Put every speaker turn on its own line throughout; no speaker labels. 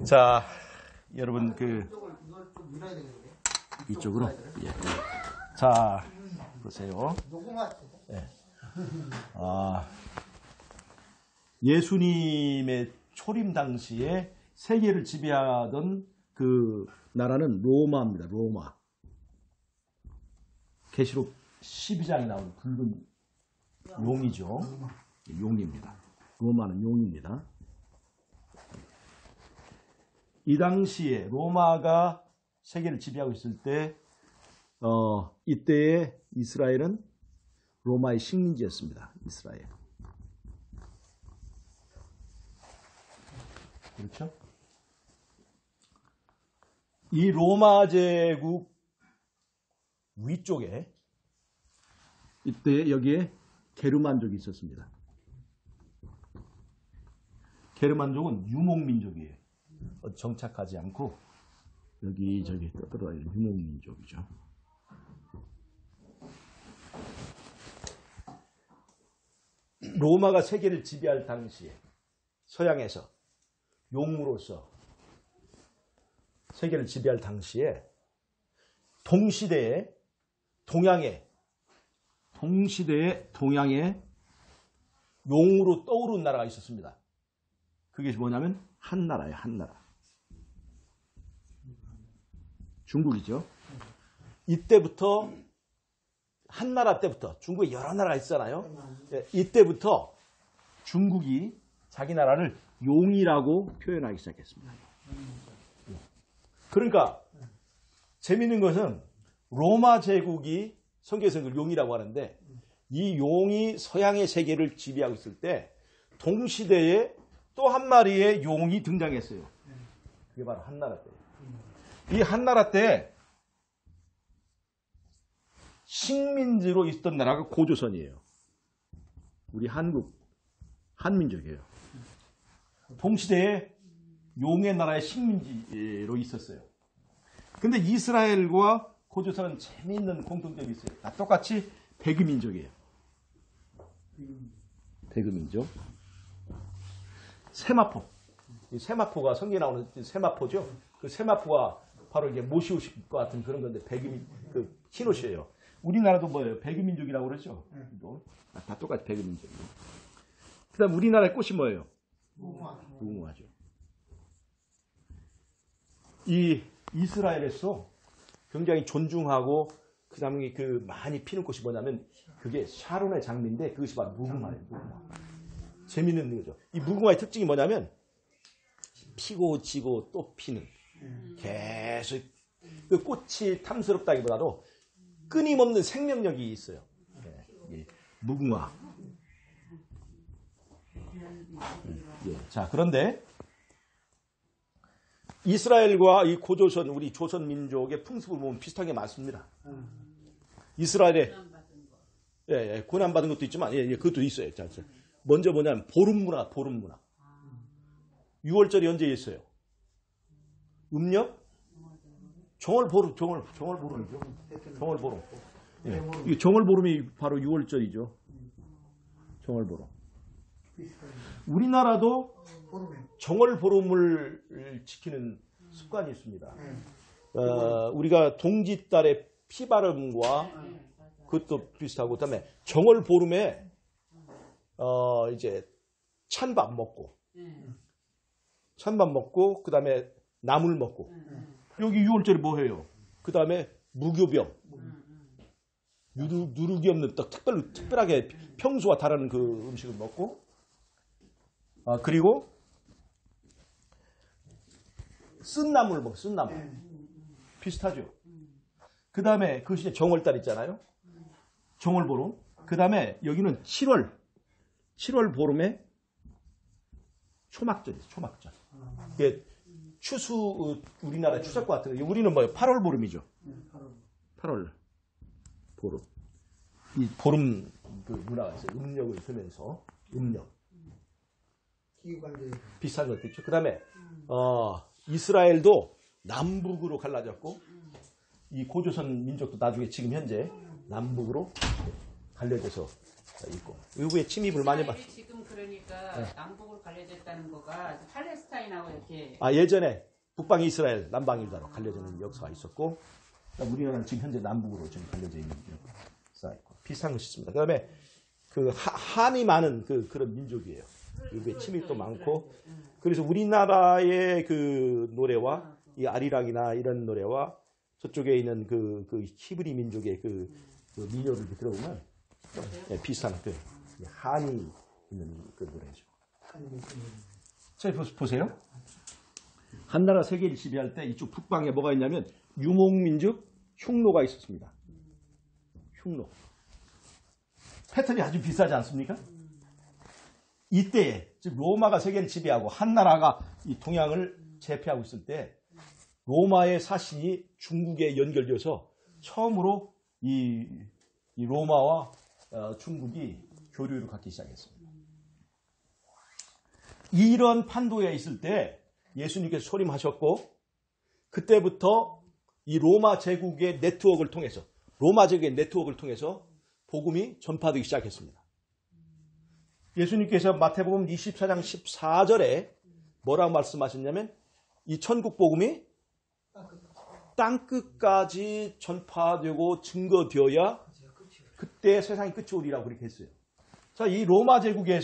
자, 여러분 이쪽으로. 예. 자, 보세요. 예. 예수님의 초림 당시에 세계를 지배하던 그 나라는 로마입니다. 로마. 계시록 12장에 나오는 붉은 용이죠. 용입니다. 로마는 용입니다. 이 당시에 로마가 세계를 지배하고 있을 때 이때의 이스라엘은 로마의 식민지였습니다. 이스라엘. 그렇죠? 이 로마 제국 위쪽에 이때 여기에 게르만족이 있었습니다. 게르만족은 유목민족이에요. 정착하지 않고 여기저기 떠들어다니는 유목민족이죠. 로마가 세계를 지배할 당시에 서양에서 용으로서 세계를 지배할 당시에 동시대에 동양에 용으로 떠오른 나라가 있었습니다. 그게 뭐냐면 한나라예요. 한나라. 중국이죠. 이때부터 한나라 때부터 중국에 여러 나라가 있잖아요. 이때부터 중국이 자기 나라를 용이라고 표현하기 시작했습니다. 그러니까 재미있는 것은 로마 제국이 성경에서 그걸 용이라고 하는데 이 용이 서양의 세계를 지배하고 있을 때 동시대에 또 한 마리의 용이 등장했어요. 그게 바로 한나라 때예요. 이 한나라 때 식민지로 있었던 나라가 고조선이에요. 우리 한민족이에요. 동시대에 용의 나라의 식민지로 있었어요. 근데 이스라엘과 고조선은 재미있는 공통점이 있어요. 다 똑같이 배그민족이에요. 배그민족. 세마포. 이 세마포가 성경에 나오는 세마포죠. 그 세마포가 바로 이게 모시옷과 같은 그런 건데 흰옷이에요. 우리나라도 뭐예요? 배그민족이라고 그러죠. 다 똑같이 배그민족이에요. 그다음 우리나라의 꽃이 뭐예요? 무궁화죠. 이 이스라엘에서 굉장히 존중하고 그다음에 많이 피는 꽃이 뭐냐면 그게 샤론의 장미인데 그것이 바로 무궁화예요. 무궁화. 재밌는 거죠. 이 무궁화의 특징이 뭐냐면 피고 지고 또 피는 계속 그 꽃이 탐스럽다기보다도 끊임없는 생명력이 있어요. 무궁화. 자, 그런데 이스라엘과 이 고조선, 우리 조선 민족의 풍습을 보면 비슷하게 많습니다. 이스라엘에 고난받은 것도 있지만 그것도 있어요. 자, 먼저 뭐냐면 보름 문화. 6월절이 언제 있어요? 음력? 정월보름이죠. 정월보름. 이 정월보름이 바로 6월절이죠. 정월보름. 우리나라도 정월보름을 지키는 습관이 있습니다. 우리가 동짓달에 피바름과 그것도 비슷하고, 그다음에 정월보름에 이제 찬밥 먹고, 그다음에 나물 먹고. 여기 6월절에 뭐 해요? 그다음에 무교병. 누룩이 없는 특별하게 평소와 다른 그 음식을 먹고, 그리고 쓴나물 먹어. 쓴나물. 비슷하죠. 그 다음에 그 시즌 정월달 있잖아요. 정월보름. 그 다음에 여기는 7월 보름에 초막절이에요. 초막절. 이게 우리나라 추석과 같은 거. 우리는 뭐예요? 8월 보름이죠. 8월 보름. 이 보름 그 문화가 있어요. 음력을 쓰면서 음력. 비슷한 것도 있죠. 그 다음에 이스라엘도 남북으로 갈라졌고 이 고조선 민족도 나중에 지금 현재 남북으로 갈려져서 있고 외국에 침입을 많이 받.
지금 그러니까 남북으로 갈려졌다는 거가 팔레스타인 이스라엘하고 이렇게.
예전에 북방 이스라엘, 남방 유다로 갈려져 있는 역사가 있었고, 우리나라는 지금 현재 남북으로 좀 갈려져 있는 역사가 있고 비슷한 것이 있습니다. 그다음에 그 한이 많은 그런 민족이에요. 여기에 침입도 많고, 그래서 우리나라의 그 노래와 이 아리랑이나 이런 노래와 저쪽에 있는 그 히브리 민족의 그 민요를 들어보면 비슷한 한이 있는 그 노래죠. 자, 보세요. 한나라 세계를 지배할 때 이쪽 북방에 뭐가 있냐면 유목민족 흉노가 있었습니다. 흉노. 패턴이 아주 비슷하지 않습니까? 이때에 즉 로마가 세계를 지배하고 한나라가 이 동양을 제패하고 있을 때 로마의 사신이 중국에 연결되어서 처음으로 이 로마와 중국이 교류를 갖기 시작했습니다. 이런 판도에 있을 때 예수님께서 소림하셨고, 그때부터 이 로마 제국의 네트워크를 통해서 복음이 전파되기 시작했습니다. 예수님께서 마태복음 24장 14절에 뭐라고 말씀하셨냐면 이 천국 복음이 땅끝까지 전파되고 증거되어야 그때 세상이 끝이 오리라고 그렇게 했어요. 자, 이 로마 제국이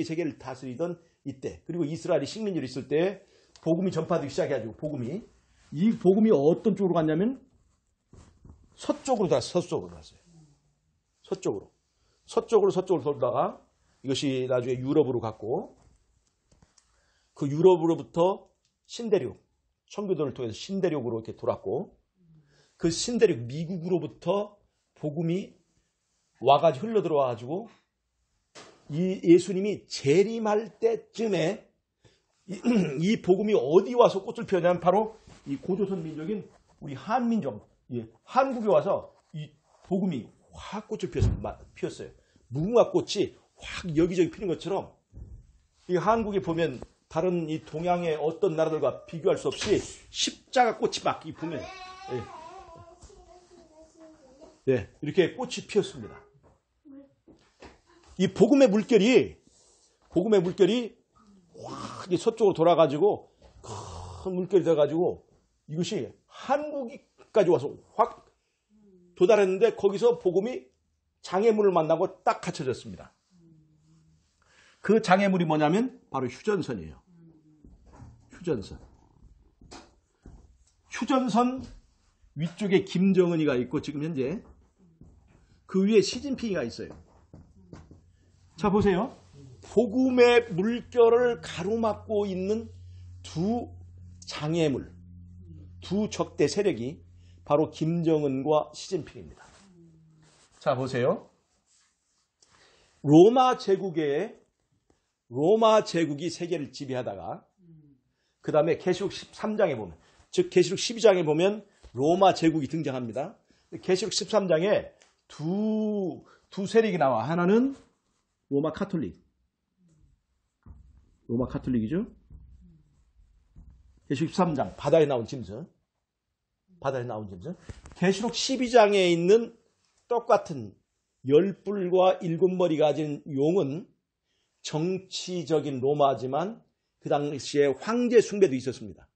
세계를 다스리던 이때, 그리고 이스라엘이 식민지로 있을 때 복음이 전파되기 시작해가지고 이 복음이 어떤 쪽으로 갔냐면 서쪽으로 갔어요. 서쪽으로 돌다가 이것이 나중에 유럽으로 갔고, 그 유럽으로부터 신대륙, 청교도를 통해서 신대륙으로 이렇게 돌았고, 그 신대륙 미국으로부터 복음이 와가지고 흘러들어와가지고 이 예수님이 재림할 때쯤에 이 복음이 어디 와서 꽃을 피웠냐면 바로 이 고조선 민족인 우리 한민족, 한국에 와서 이 복음이 확 꽃을 피웠어요. 무궁화 꽃이 확 여기저기 피는 것처럼 이 한국에 보면 다른 이 동양의 어떤 나라들과 비교할 수 없이 십자가 꽃이 막 보면 이렇게 꽃이 피었습니다. 이 복음의 물결이 확 서쪽으로 돌아가지고 큰 물결이 돼가지고 이것이 한국까지 와서 확 도달했는데 거기서 복음이 장애물을 만나고 딱 갇혀졌습니다. 그 장애물이 뭐냐면 바로 휴전선이에요. 휴전선 위쪽에 김정은이가 있고 지금 현재 그 위에 시진핑이가 있어요. 자, 보세요. 복음의 물결을 가로막고 있는 두 장애물, 두 적대 세력이 바로 김정은과 시진핑입니다. 자, 보세요. 로마 제국이 세계를 지배하다가 그 다음에 계시록 13장에 보면, 즉 계시록 12장에 보면 로마 제국이 등장합니다. 계시록 13장에 두 세력이 나와. 하나는 로마 카톨릭이죠. 계시록 13장 바다에 나온 짐승. 계시록 12장에 있는 똑같은 10뿔과 7머리 가진 용은 정치적인 로마지만 그 당시에 황제 숭배도 있었습니다.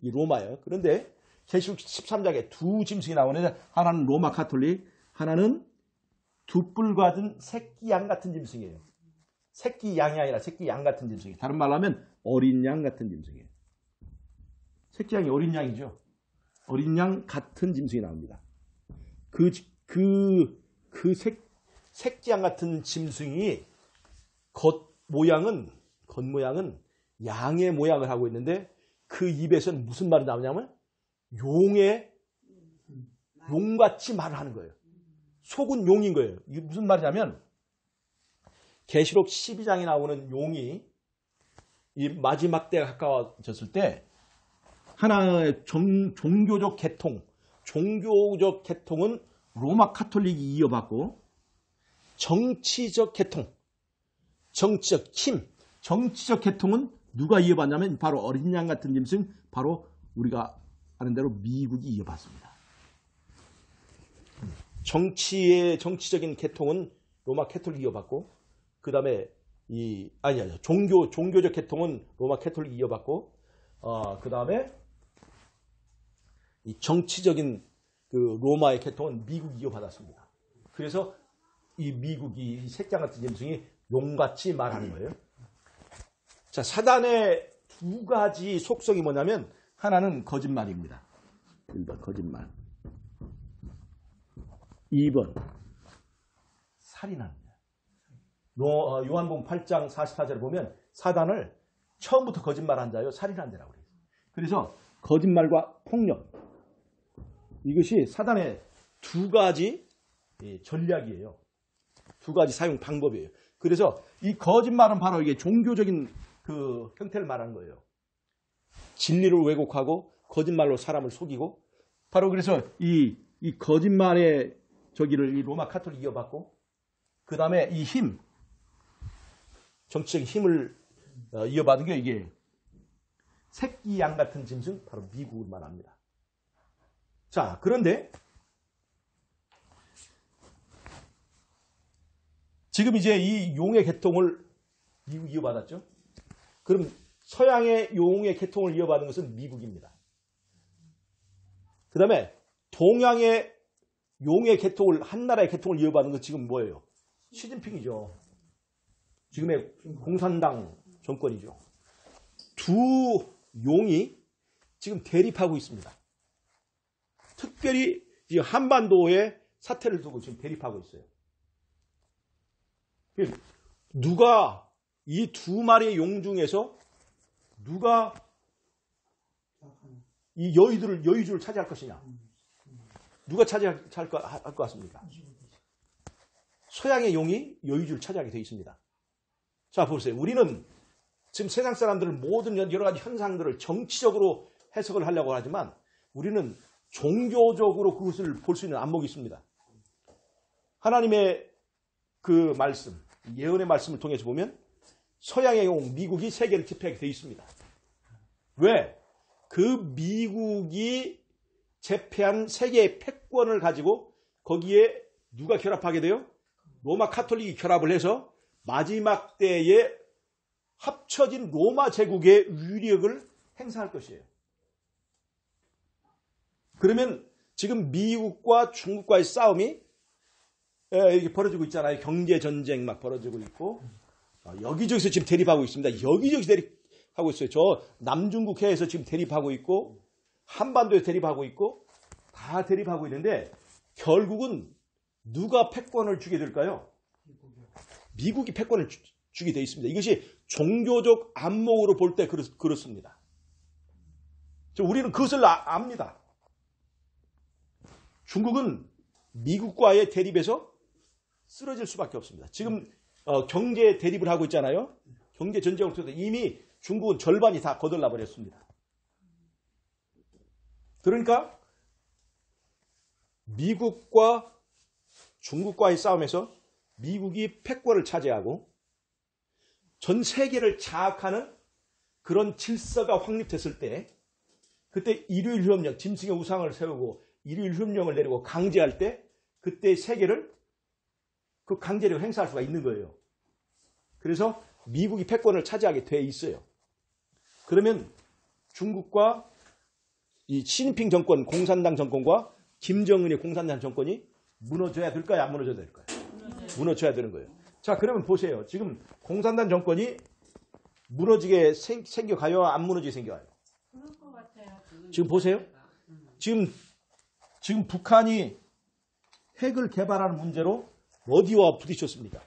이 로마예요. 그런데 계시록 13장에 두 짐승이 나오는데 하나는 로마 카톨릭, 하나는 두 뿔 가진 새끼 양 같은 짐승이에요. 새끼 양이 아니라 새끼 양 같은 짐승이에요. 다른 말로 하면 어린 양 같은 짐승이에요. 새끼 양이 어린 양이죠. 어린 양 같은 짐승이 나옵니다. 새끼 양 같은 짐승이 겉모양은 양의 모양을 하고 있는데 그 입에서는 무슨 말이 나오냐면 용같이 말을 하는 거예요. 속은 용인 거예요. 이게 무슨 말이냐면 계시록 12장에 나오는 용이 이 마지막 때가 가까워졌을 때 하나의 종교적 계통은 로마 카톨릭이 이어받고 정치적 계통은 누가 이어받냐면 바로 어린 양 같은 짐승, 바로 우리가 아는 대로 미국이 이어받습니다. 정치적인 계통은 로마 카톨릭이 이어받고 그 다음에 아니, 종교적 계통은 로마 캐톨릭이 이어받고, 그 다음에 이 정치적인 그 로마의 계통은 미국이 이어받았습니다. 그래서 이 미국이 이 색장 같은 짐승이 용같이 말하는 거예요. 자, 사단의 두 가지 속성이 뭐냐면, 하나는 거짓말입니다. 1번 거짓말. 2번 살인합니다. 요한복음 8장 44절을 보면 사단을 처음부터 거짓말한 자요 살인한 자라고 그래요. 그래서 거짓말과 폭력, 이것이 사단의 두 가지 전략이에요. 두 가지 사용 방법이에요. 그래서 이 거짓말은 바로 이게 종교적인 그 형태를 말하는 거예요. 진리를 왜곡하고 거짓말로 사람을 속이고, 바로 그래서 이 거짓말의 저기를 이 로마 카톨릭이 이어받고, 그 다음에 이 힘, 정치적인 힘을 이어받은 게 이게 새끼 양 같은 짐승, 바로 미국을 말합니다. 자, 그런데 지금 이제 이 용의 계통을 미국이 이어받았죠. 그럼 서양의 용의 계통을 이어받은 것은 미국입니다. 그 다음에 동양의 용의 계통을, 한 나라의 계통을 이어받은 것 지금 뭐예요? 시진핑이죠. 지금의 공산당 정권이죠. 두 용이 지금 대립하고 있습니다. 특별히 이 한반도의 사태를 두고 지금 대립하고 있어요. 누가 이 두 마리의 용 중에서 누가 이 여의주를 차지할 것이냐? 누가 차지할 것 같습니까? 서양의 용이 여의주를 차지하게 되어 있습니다. 자, 보세요. 우리는 지금 세상 사람들은 모든 여러 가지 현상들을 정치적으로 해석을 하려고 하지만 우리는 종교적으로 그것을 볼 수 있는 안목이 있습니다. 하나님의 그 말씀, 예언의 말씀을 통해서 보면 서양의 용, 미국이 세계를 지배하게 되어 있습니다. 왜? 그 미국이 제패한 세계의 패권을 가지고 거기에 누가 결합하게 돼요? 로마 카톨릭이 결합을 해서 마지막 때에 합쳐진 로마 제국의 위력을 행사할 것이에요. 그러면 지금 미국과 중국과의 싸움이 이렇게 벌어지고 있잖아요. 경제전쟁 막 벌어지고 있고, 여기저기서 지금 대립하고 있습니다. 여기저기서 대립하고 있어요. 저 남중국 해에서 지금 대립하고 있고, 한반도에서 대립하고 있고, 다 대립하고 있는데, 결국은 누가 패권을 주게 될까요? 미국이 패권을 주게 되어 있습니다. 이것이 종교적 안목으로 볼 때 그렇습니다. 우리는 그것을 압니다. 중국은 미국과의 대립에서 쓰러질 수밖에 없습니다. 지금 경제 대립을 하고 있잖아요. 경제 전쟁을 통해서 이미 중국은 절반이 다 거덜나 버렸습니다. 그러니까 미국과 중국과의 싸움에서 미국이 패권을 차지하고 전 세계를 장악하는 그런 질서가 확립됐을 때, 그때 일요일협령, 짐승의 우상을 세우고 일요일협령을 내리고 강제할 때, 그때 세계를 그 강제력을 행사할 수가 있는 거예요. 그래서 미국이 패권을 차지하게 돼 있어요. 그러면 중국과 이 시진핑 정권, 공산당 정권과 김정은의 공산당 정권이 무너져야 될까요? 안 무너져야 될까요? 무너져야 되는 거예요. 자, 그러면 보세요. 지금 공산당 정권이 무너지게 생겨가요? 안 무너지게 생겨가요?
그럴 것 같아요.
지금 보세요. 지금 북한이 핵을 개발하는 문제로 어디와 부딪혔습니까?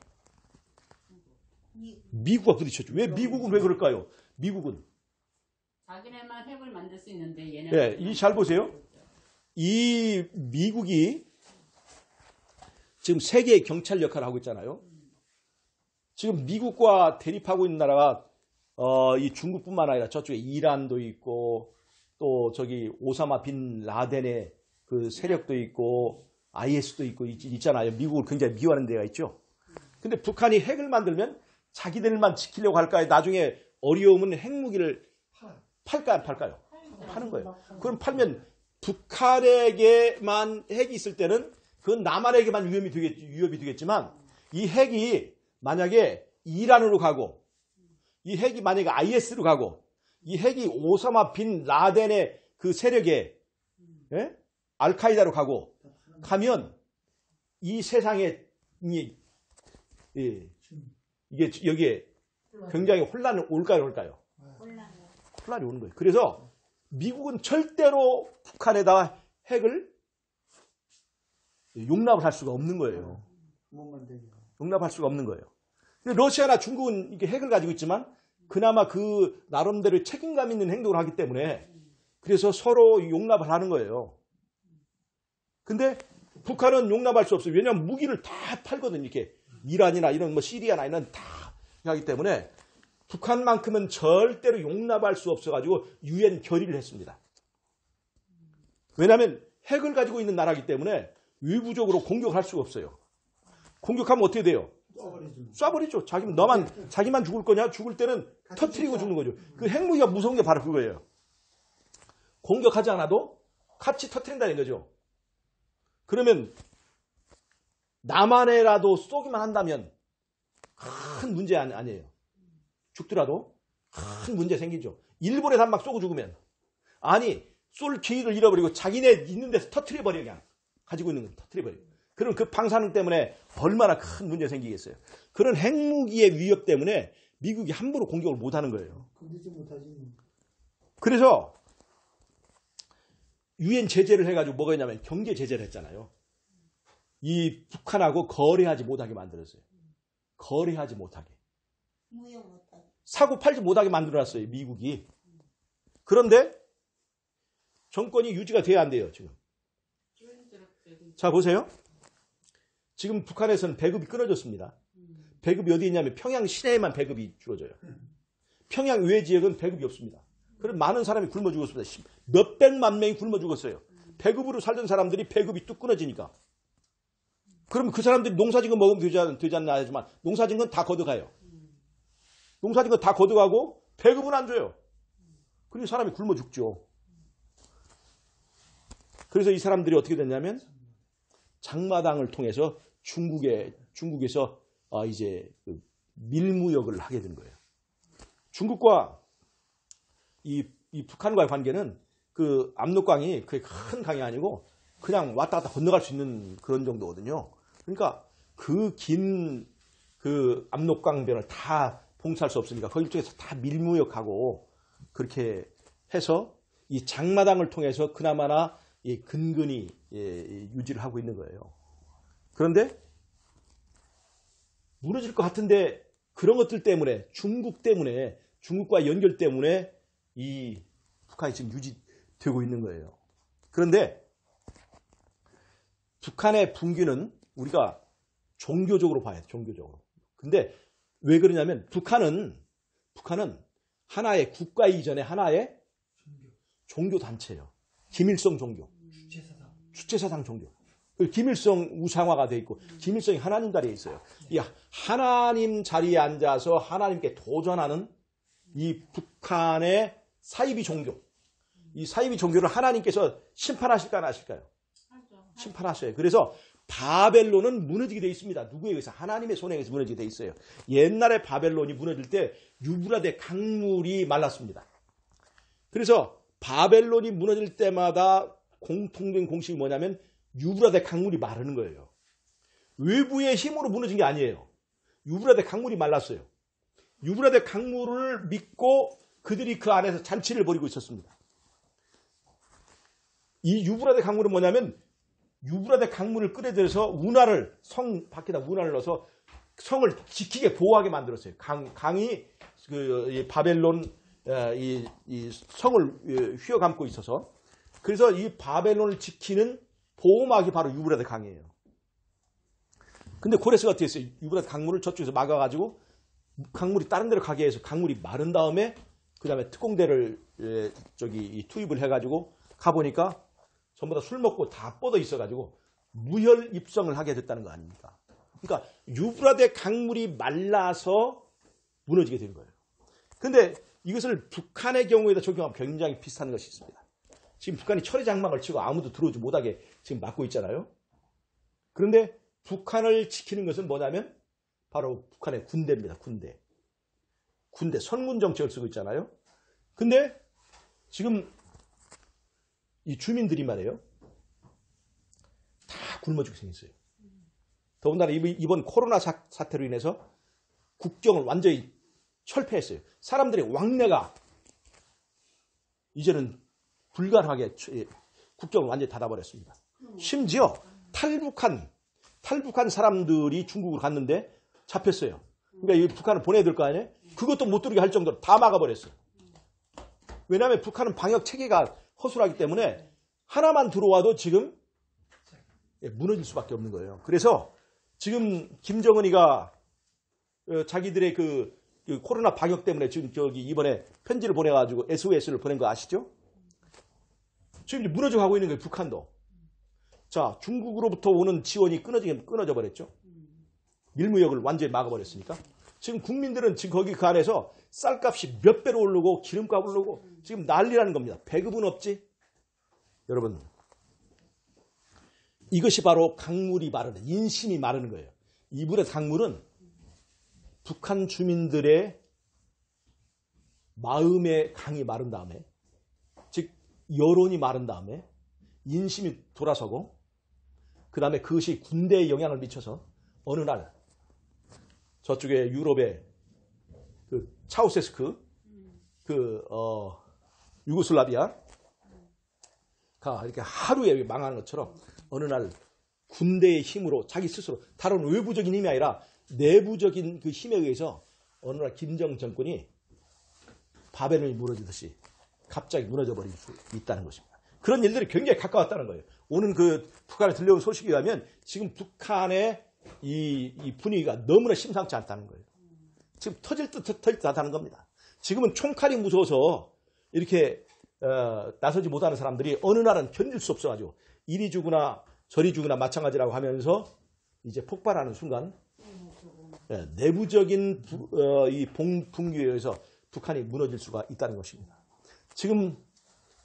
미국과 부딪혔죠. 왜 미국은 왜 그럴까요? 미국은
자기네만 핵을 만들 수 있는데 얘네는
네, 이 잘 보세요. 이 미국이 지금 세계의 경찰 역할을 하고 있잖아요. 지금 미국과 대립하고 있는 나라가 이 중국뿐만 아니라 저쪽에 이란도 있고 또 저기 오사마 빈 라덴의 그 세력도 있고 IS도 있고 있잖아요. 미국을 굉장히 미워하는 데가 있죠. 근데 북한이 핵을 만들면 자기들만 지키려고 할까요? 나중에 어려우면 핵무기를 팔까요? 안 팔까요? 파는 거예요. 그럼 팔면 북한에게만 핵이 있을 때는 그건 남한에게만 위협이 되겠지만 이 핵이 만약에 이란으로 가고 이 핵이 만약에 IS로 가고 이 핵이 오사마 빈 라덴의 그 세력에 예? 알카이다로 가고 가면 이 세상에 이게 여기에 굉장히 혼란이 올까요? 혼란이 오는 거예요. 그래서 미국은 절대로 북한에다 핵을 용납을 할 수가 없는 거예요. 용납할 수가 없는 거예요. 근데 러시아나 중국은 이렇게 핵을 가지고 있지만 그나마 그 나름대로 책임감 있는 행동을 하기 때문에 그래서 서로 용납을 하는 거예요. 근데 북한은 용납할 수 없어요. 왜냐하면 무기를 다 팔거든요. 이렇게 이란이나 이런 뭐 시리아나 이런 다 하기 때문에 북한만큼은 절대로 용납할 수 없어가지고 유엔 결의를 했습니다. 왜냐하면 핵을 가지고 있는 나라이기 때문에 외부적으로 공격할 수가 없어요. 공격하면 어떻게 돼요? 쏴버리죠. 자기만 죽을 거냐? 죽을 때는 터트리고 죽는 거죠. 그 핵무기가 무서운 게 바로 그거예요. 공격하지 않아도 같이 터트린다는 거죠. 그러면 남한에라도 쏘기만 한다면 큰 문제 아니에요. 죽더라도 큰 문제 생기죠. 일본에서 한 막 쏘고 죽으면 아니 쏠 기회를 잃어버리고 자기네 있는 데서 터트려버려 그냥 가지고 있는 걸 터트려버려. 그럼 그 방사능 때문에 얼마나 큰 문제 생기겠어요. 그런 핵무기의 위협 때문에 미국이 함부로 공격을 못하는 거예요. 그래서 유엔 제재를 해가지고 뭐가 있냐면 경제 제재를 했잖아요. 이 북한하고 거래하지 못하게 만들었어요. 거래하지 못하게. 사고 팔지 못하게 만들어놨어요. 미국이. 그런데 정권이 유지가 돼야 안 돼요. 지금. 자 보세요. 지금 북한에서는 배급이 끊어졌습니다. 배급이 어디 있냐면 평양 시내에만 배급이 줄어져요. 평양 외 지역은 배급이 없습니다. 그럼 많은 사람이 굶어 죽었습니다. 몇백만 명이 굶어 죽었어요. 배급으로 살던 사람들이 배급이 뚝 끊어지니까. 그럼 그 사람들이 농사진 거 먹으면 되지 않나 하지만 농사진 건 다 걷어가요. 농사진 거 다 걷어가고 배급은 안 줘요. 그러니 사람이 굶어 죽죠. 그래서 이 사람들이 어떻게 됐냐면 장마당을 통해서 중국에서 이제 밀무역을 하게 된 거예요. 중국과 이 북한과의 관계는 그 압록강이 그게 큰 강이 아니고 그냥 왔다 갔다 건너갈 수 있는 그런 정도거든요. 그러니까 그 긴 그 압록강변을 다 봉사할 수 없으니까 거기 쪽에서 다 밀무역하고 그렇게 해서 이 장마당을 통해서 그나마나 근근히 유지를 하고 있는 거예요. 그런데 무너질 것 같은데 그런 것들 때문에 중국과 연결 때문에 이 북한이 지금 유지되고 있는 거예요. 그런데 북한의 붕괴는 우리가 종교적으로 봐야 돼. 종교적으로. 근데 왜 그러냐면 북한은 하나의 국가 이전에 하나의 종교 단체예요. 김일성 종교. 주체사상 종교. 김일성 우상화가 돼 있고 김일성이 하나님 자리에 있어요. 이 하나님 자리에 앉아서 하나님께 도전하는 이 북한의 사이비 종교. 이 사이비 종교를 하나님께서 심판하실까 안 하실까요? 심판하셔요. 그래서 바벨론은 무너지게 돼 있습니다. 누구에 의해서? 하나님의 손에 의해서 무너지게 돼 있어요. 옛날에 바벨론이 무너질 때 유브라데 강물이 말랐습니다. 그래서 바벨론이 무너질 때마다 공통된 공식이 뭐냐면 유브라데 강물이 마르는 거예요. 외부의 힘으로 무너진 게 아니에요. 유브라데 강물이 말랐어요. 유브라데 강물을 믿고 그들이 그 안에서 잔치를 벌이고 있었습니다. 이 유브라데 강물은 뭐냐면 유브라데 강물을 끌어들여서 성 밖에다 운하를 넣어서 성을 지키게 보호하게 만들었어요. 강이 이 바벨론 이 성을 휘어감고 있어서 그래서 이 바벨론을 지키는 보호막이 바로 유브라데 강이에요. 근데 고레스가 어떻게 했어요? 유브라데 강물을 저쪽에서 막아가지고 강물이 다른 데로 가게 해서 강물이 마른 다음에 그 다음에 특공대를 투입을 해가지고 가보니까 전부 다 술 먹고 다 뻗어 있어가지고 무혈 입성을 하게 됐다는 거 아닙니까? 그러니까 유브라데 강물이 말라서 무너지게 된 거예요. 근데 이것을 북한의 경우에도 적용하면 굉장히 비슷한 것이 있습니다. 지금 북한이 철의 장막을 치고 아무도 들어오지 못하게 지금 막고 있잖아요. 그런데 북한을 지키는 것은 뭐냐면 바로 북한의 군대입니다. 군대. 선군 정책을 쓰고 있잖아요. 근데 지금 이 주민들이 말이에요. 다 굶어 죽게 생겼어요. 더군다나 이번 코로나 사태로 인해서 국경을 완전히 철폐했어요. 사람들의 왕래가 이제는 불가능하게 국경을 완전히 닫아버렸습니다. 심지어 탈북한 사람들이 중국으로 갔는데 잡혔어요. 그러니까 이 북한을 보내야 될 거 아니에요? 그것도 못 들어오게 할 정도로 다 막아버렸어요. 왜냐하면 북한은 방역 체계가 허술하기 때문에 하나만 들어와도 지금 무너질 수밖에 없는 거예요. 그래서 지금 김정은이가 자기들의 그 코로나 방역 때문에 지금 이번에 편지를 보내가지고 SOS를 보낸 거 아시죠? 지금 무너져 가고 있는 거예요. 북한도. 자, 중국으로부터 오는 지원이 끊어져 버렸죠. 밀무역을 완전히 막아버렸으니까. 지금 국민들은 지금 거기 그 안에서 쌀값이 몇 배로 오르고 기름값 오르고 지금 난리라는 겁니다. 배급은 없지. 여러분, 이것이 바로 강물이 마르는, 인심이 마르는 거예요. 이불의 강물은 북한 주민들의 마음의 강이 마른 다음에, 즉 여론이 마른 다음에 인심이 돌아서고, 그 다음에 그것이 군대에 영향을 미쳐서 어느 날 저쪽에 유럽의 그 차우세스크, 유고슬라비아가 이렇게 하루에 망하는 것처럼 어느 날 군대의 힘으로 자기 스스로, 다른 외부적인 힘이 아니라 내부적인 그 힘에 의해서 어느 날 김정은 정권이 바벨론이 무너지듯이 갑자기 무너져 버릴 수 있다는 것입니다. 그런 일들이 굉장히 가까웠다는 거예요. 오늘 그 북한에 들려온 소식에 의하면 지금 북한의 이 분위기가 너무나 심상치 않다는 거예요. 지금 터질 듯 하다는 겁니다. 지금은 총칼이 무서워서 이렇게 나서지 못하는 사람들이 어느 날은 견딜 수 없어가지고 이리 죽으나 저리 죽으나 마찬가지라고 하면서 이제 폭발하는 순간 내부적인 이 붕괴에 의해서 북한이 무너질 수가 있다는 것입니다. 지금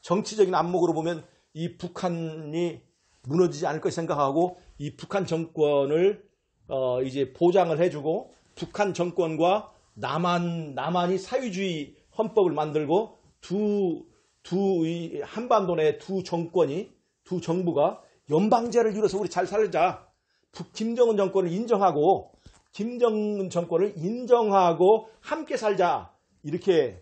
정치적인 안목으로 보면 이 북한이 무너지지 않을 것을 생각하고 이 북한 정권을 이제 보장을 해주고 북한 정권과 남한이 사회주의 헌법을 만들고 이 한반도 내 두 정부가 연방제를 이뤄서 우리 잘 살자. 김정은 정권을 인정하고 함께 살자. 이렇게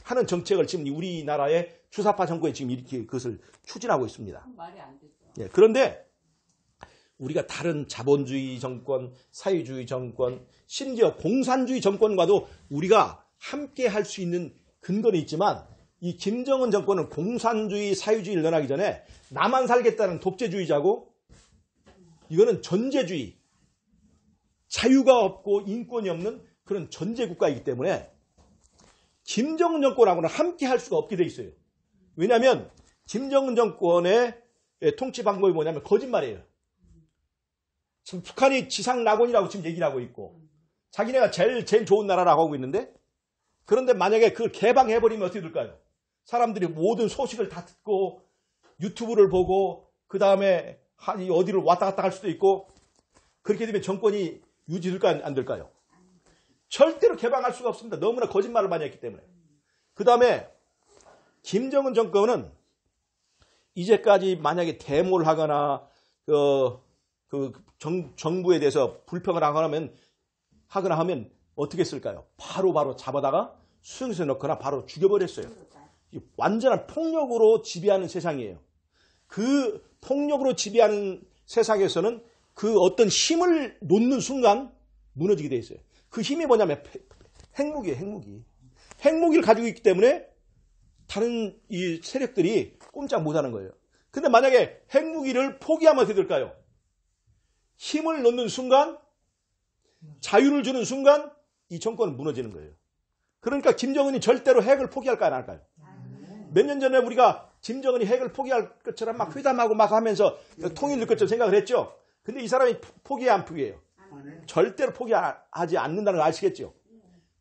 하는 정책을 지금 우리나라의 주사파 정권이 지금 이렇게 그것을 추진하고 있습니다.
말이 안 되죠.
예, 그런데 우리가 다른 자본주의 정권, 사회주의 정권, 심지어 공산주의 정권과도 우리가 함께 할 수 있는 근거는 있지만 이 김정은 정권은 공산주의, 사회주의를 논하기 전에 나만 살겠다는 독재주의자고 이거는 전제주의, 자유가 없고 인권이 없는 그런 전제국가이기 때문에 김정은 정권하고는 함께 할 수가 없게 돼 있어요. 왜냐하면 김정은 정권의 통치 방법이 뭐냐면 거짓말이에요. 지금 북한이 지상 낙원이라고 지금 얘기를 하고 있고 자기네가 제일 좋은 나라라고 하고 있는데 그런데 만약에 그걸 개방해버리면 어떻게 될까요? 사람들이 모든 소식을 다 듣고 유튜브를 보고 그 다음에 어디를 왔다 갔다 할 수도 있고 그렇게 되면 정권이 유지될까 안 될까요? 절대로 개방할 수가 없습니다. 너무나 거짓말을 많이 했기 때문에. 그 다음에 김정은 정권은 이제까지 만약에 데모를 하거나 정부에 대해서 불평을 하거나 하면 어떻게 했을까요? 바로 잡아다가 수용소에 넣거나 바로 죽여버렸어요. 완전한 폭력으로 지배하는 세상이에요. 그 폭력으로 지배하는 세상에서는 그 어떤 힘을 놓는 순간 무너지게 돼 있어요. 그 힘이 뭐냐면 핵무기예요. 핵무기를 가지고 있기 때문에 다른 이 세력들이 꼼짝 못하는 거예요. 근데 만약에 핵무기를 포기하면 어떻게 될까요? 힘을 놓는 순간, 자유를 주는 순간 이 정권은 무너지는 거예요. 그러니까 김정은이 절대로 핵을 포기할까요? 안 할까요? 몇 년 전에 우리가 김정은이 핵을 포기할 것처럼 막 회담하고 막 하면서 통일될 것처럼 생각을 했죠. 근데 이 사람이 포기해야 안 포기해요? 절대로 포기하지 않는다는 걸 아시겠죠?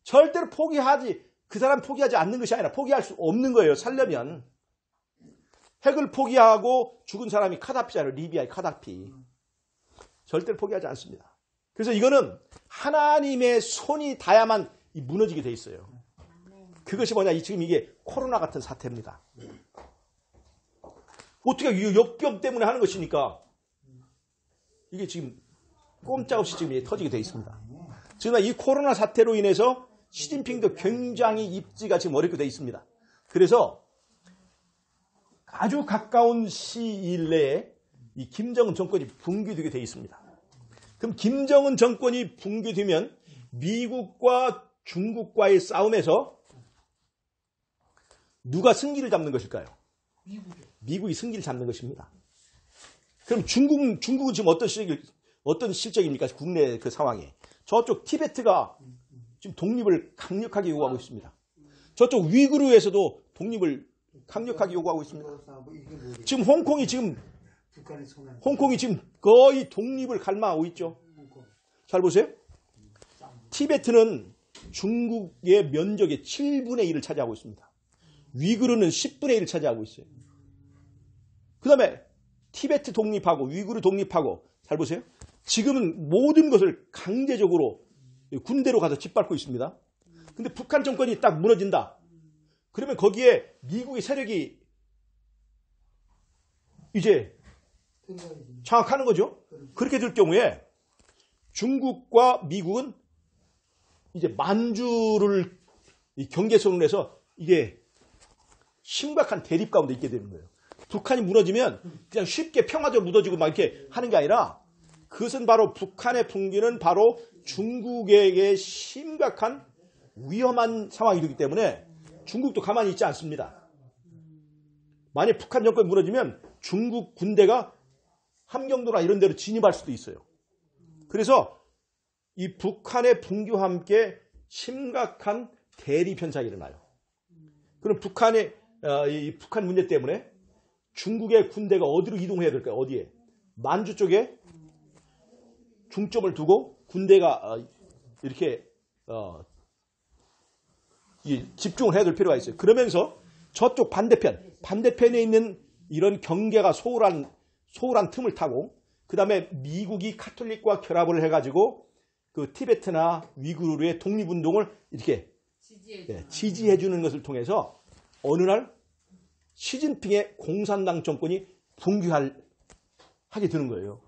절대로 그 사람 포기하지 않는 것이 아니라 포기할 수 없는 거예요. 살려면. 핵을 포기하고 죽은 사람이 카다피잖아요. 리비아의 카다피. 절대로 포기하지 않습니다. 그래서 이거는 하나님의 손이 닿아야만 무너지게 돼 있어요. 그것이 뭐냐? 지금 이게 코로나 같은 사태입니다. 어떻게 이 역경 때문에 하는 것이니까 이게 지금 꼼짝없이 지금 터지게 돼 있습니다. 지금 이 코로나 사태로 인해서 시진핑도 굉장히 입지가 지금 어렵게 돼 있습니다. 그래서 아주 가까운 시일 내에 이 김정은 정권이 붕괴되게 돼 있습니다. 그럼 김정은 정권이 붕괴되면 미국과 중국과의 싸움에서 누가 승기를 잡는 것일까요? 미국이 승기를 잡는 것입니다. 그럼 중국은 지금 어떤 실정입니까? 국내 그 상황에. 저쪽 티베트가 지금 독립을 강력하게 요구하고 있습니다. 저쪽 위구르에서도 독립을 강력하게 요구하고 있습니다. 지금 홍콩이 지금 거의 독립을 갈망하고 있죠. 잘 보세요. 티베트는 중국의 면적의 7분의 1을 차지하고 있습니다. 위구르는 10분의 1을 차지하고 있어요. 그 다음에 티베트 독립하고 위구르 독립하고 잘 보세요. 지금은 모든 것을 강제적으로 군대로 가서 짓밟고 있습니다. 근데 북한 정권이 딱 무너진다. 그러면 거기에 미국의 세력이 이제 장악하는 거죠. 그렇게 될 경우에 중국과 미국은 이제 만주를 경계선으로 해서 이게 심각한 대립 가운데 있게 되는 거예요. 북한이 무너지면 그냥 쉽게 평화적으로 무너지고 막 이렇게 하는 게 아니라 그것은 바로 북한의 붕괴는 바로 중국에게 심각한 위험한 상황이 되기 때문에 중국도 가만히 있지 않습니다. 만약 북한 정권이 무너지면 중국 군대가 함경도나 이런 데로 진입할 수도 있어요. 그래서 이 북한의 붕괴와 함께 심각한 대립 현상이 일어나요. 그럼 이 북한 문제 때문에 중국의 군대가 어디로 이동해야 될까요? 어디에? 만주 쪽에 중점을 두고 군대가 이렇게 집중을 해야 될 필요가 있어요. 그러면서 저쪽 반대편에 있는 이런 경계가 소홀한 틈을 타고 그 다음에 미국이 카톨릭과 결합을 해가지고 그 티베트나 위구르의 독립운동을 이렇게 지지해주는 것을 통해서 어느 날 시진핑의 공산당 정권이 붕괴하게 되는 거예요.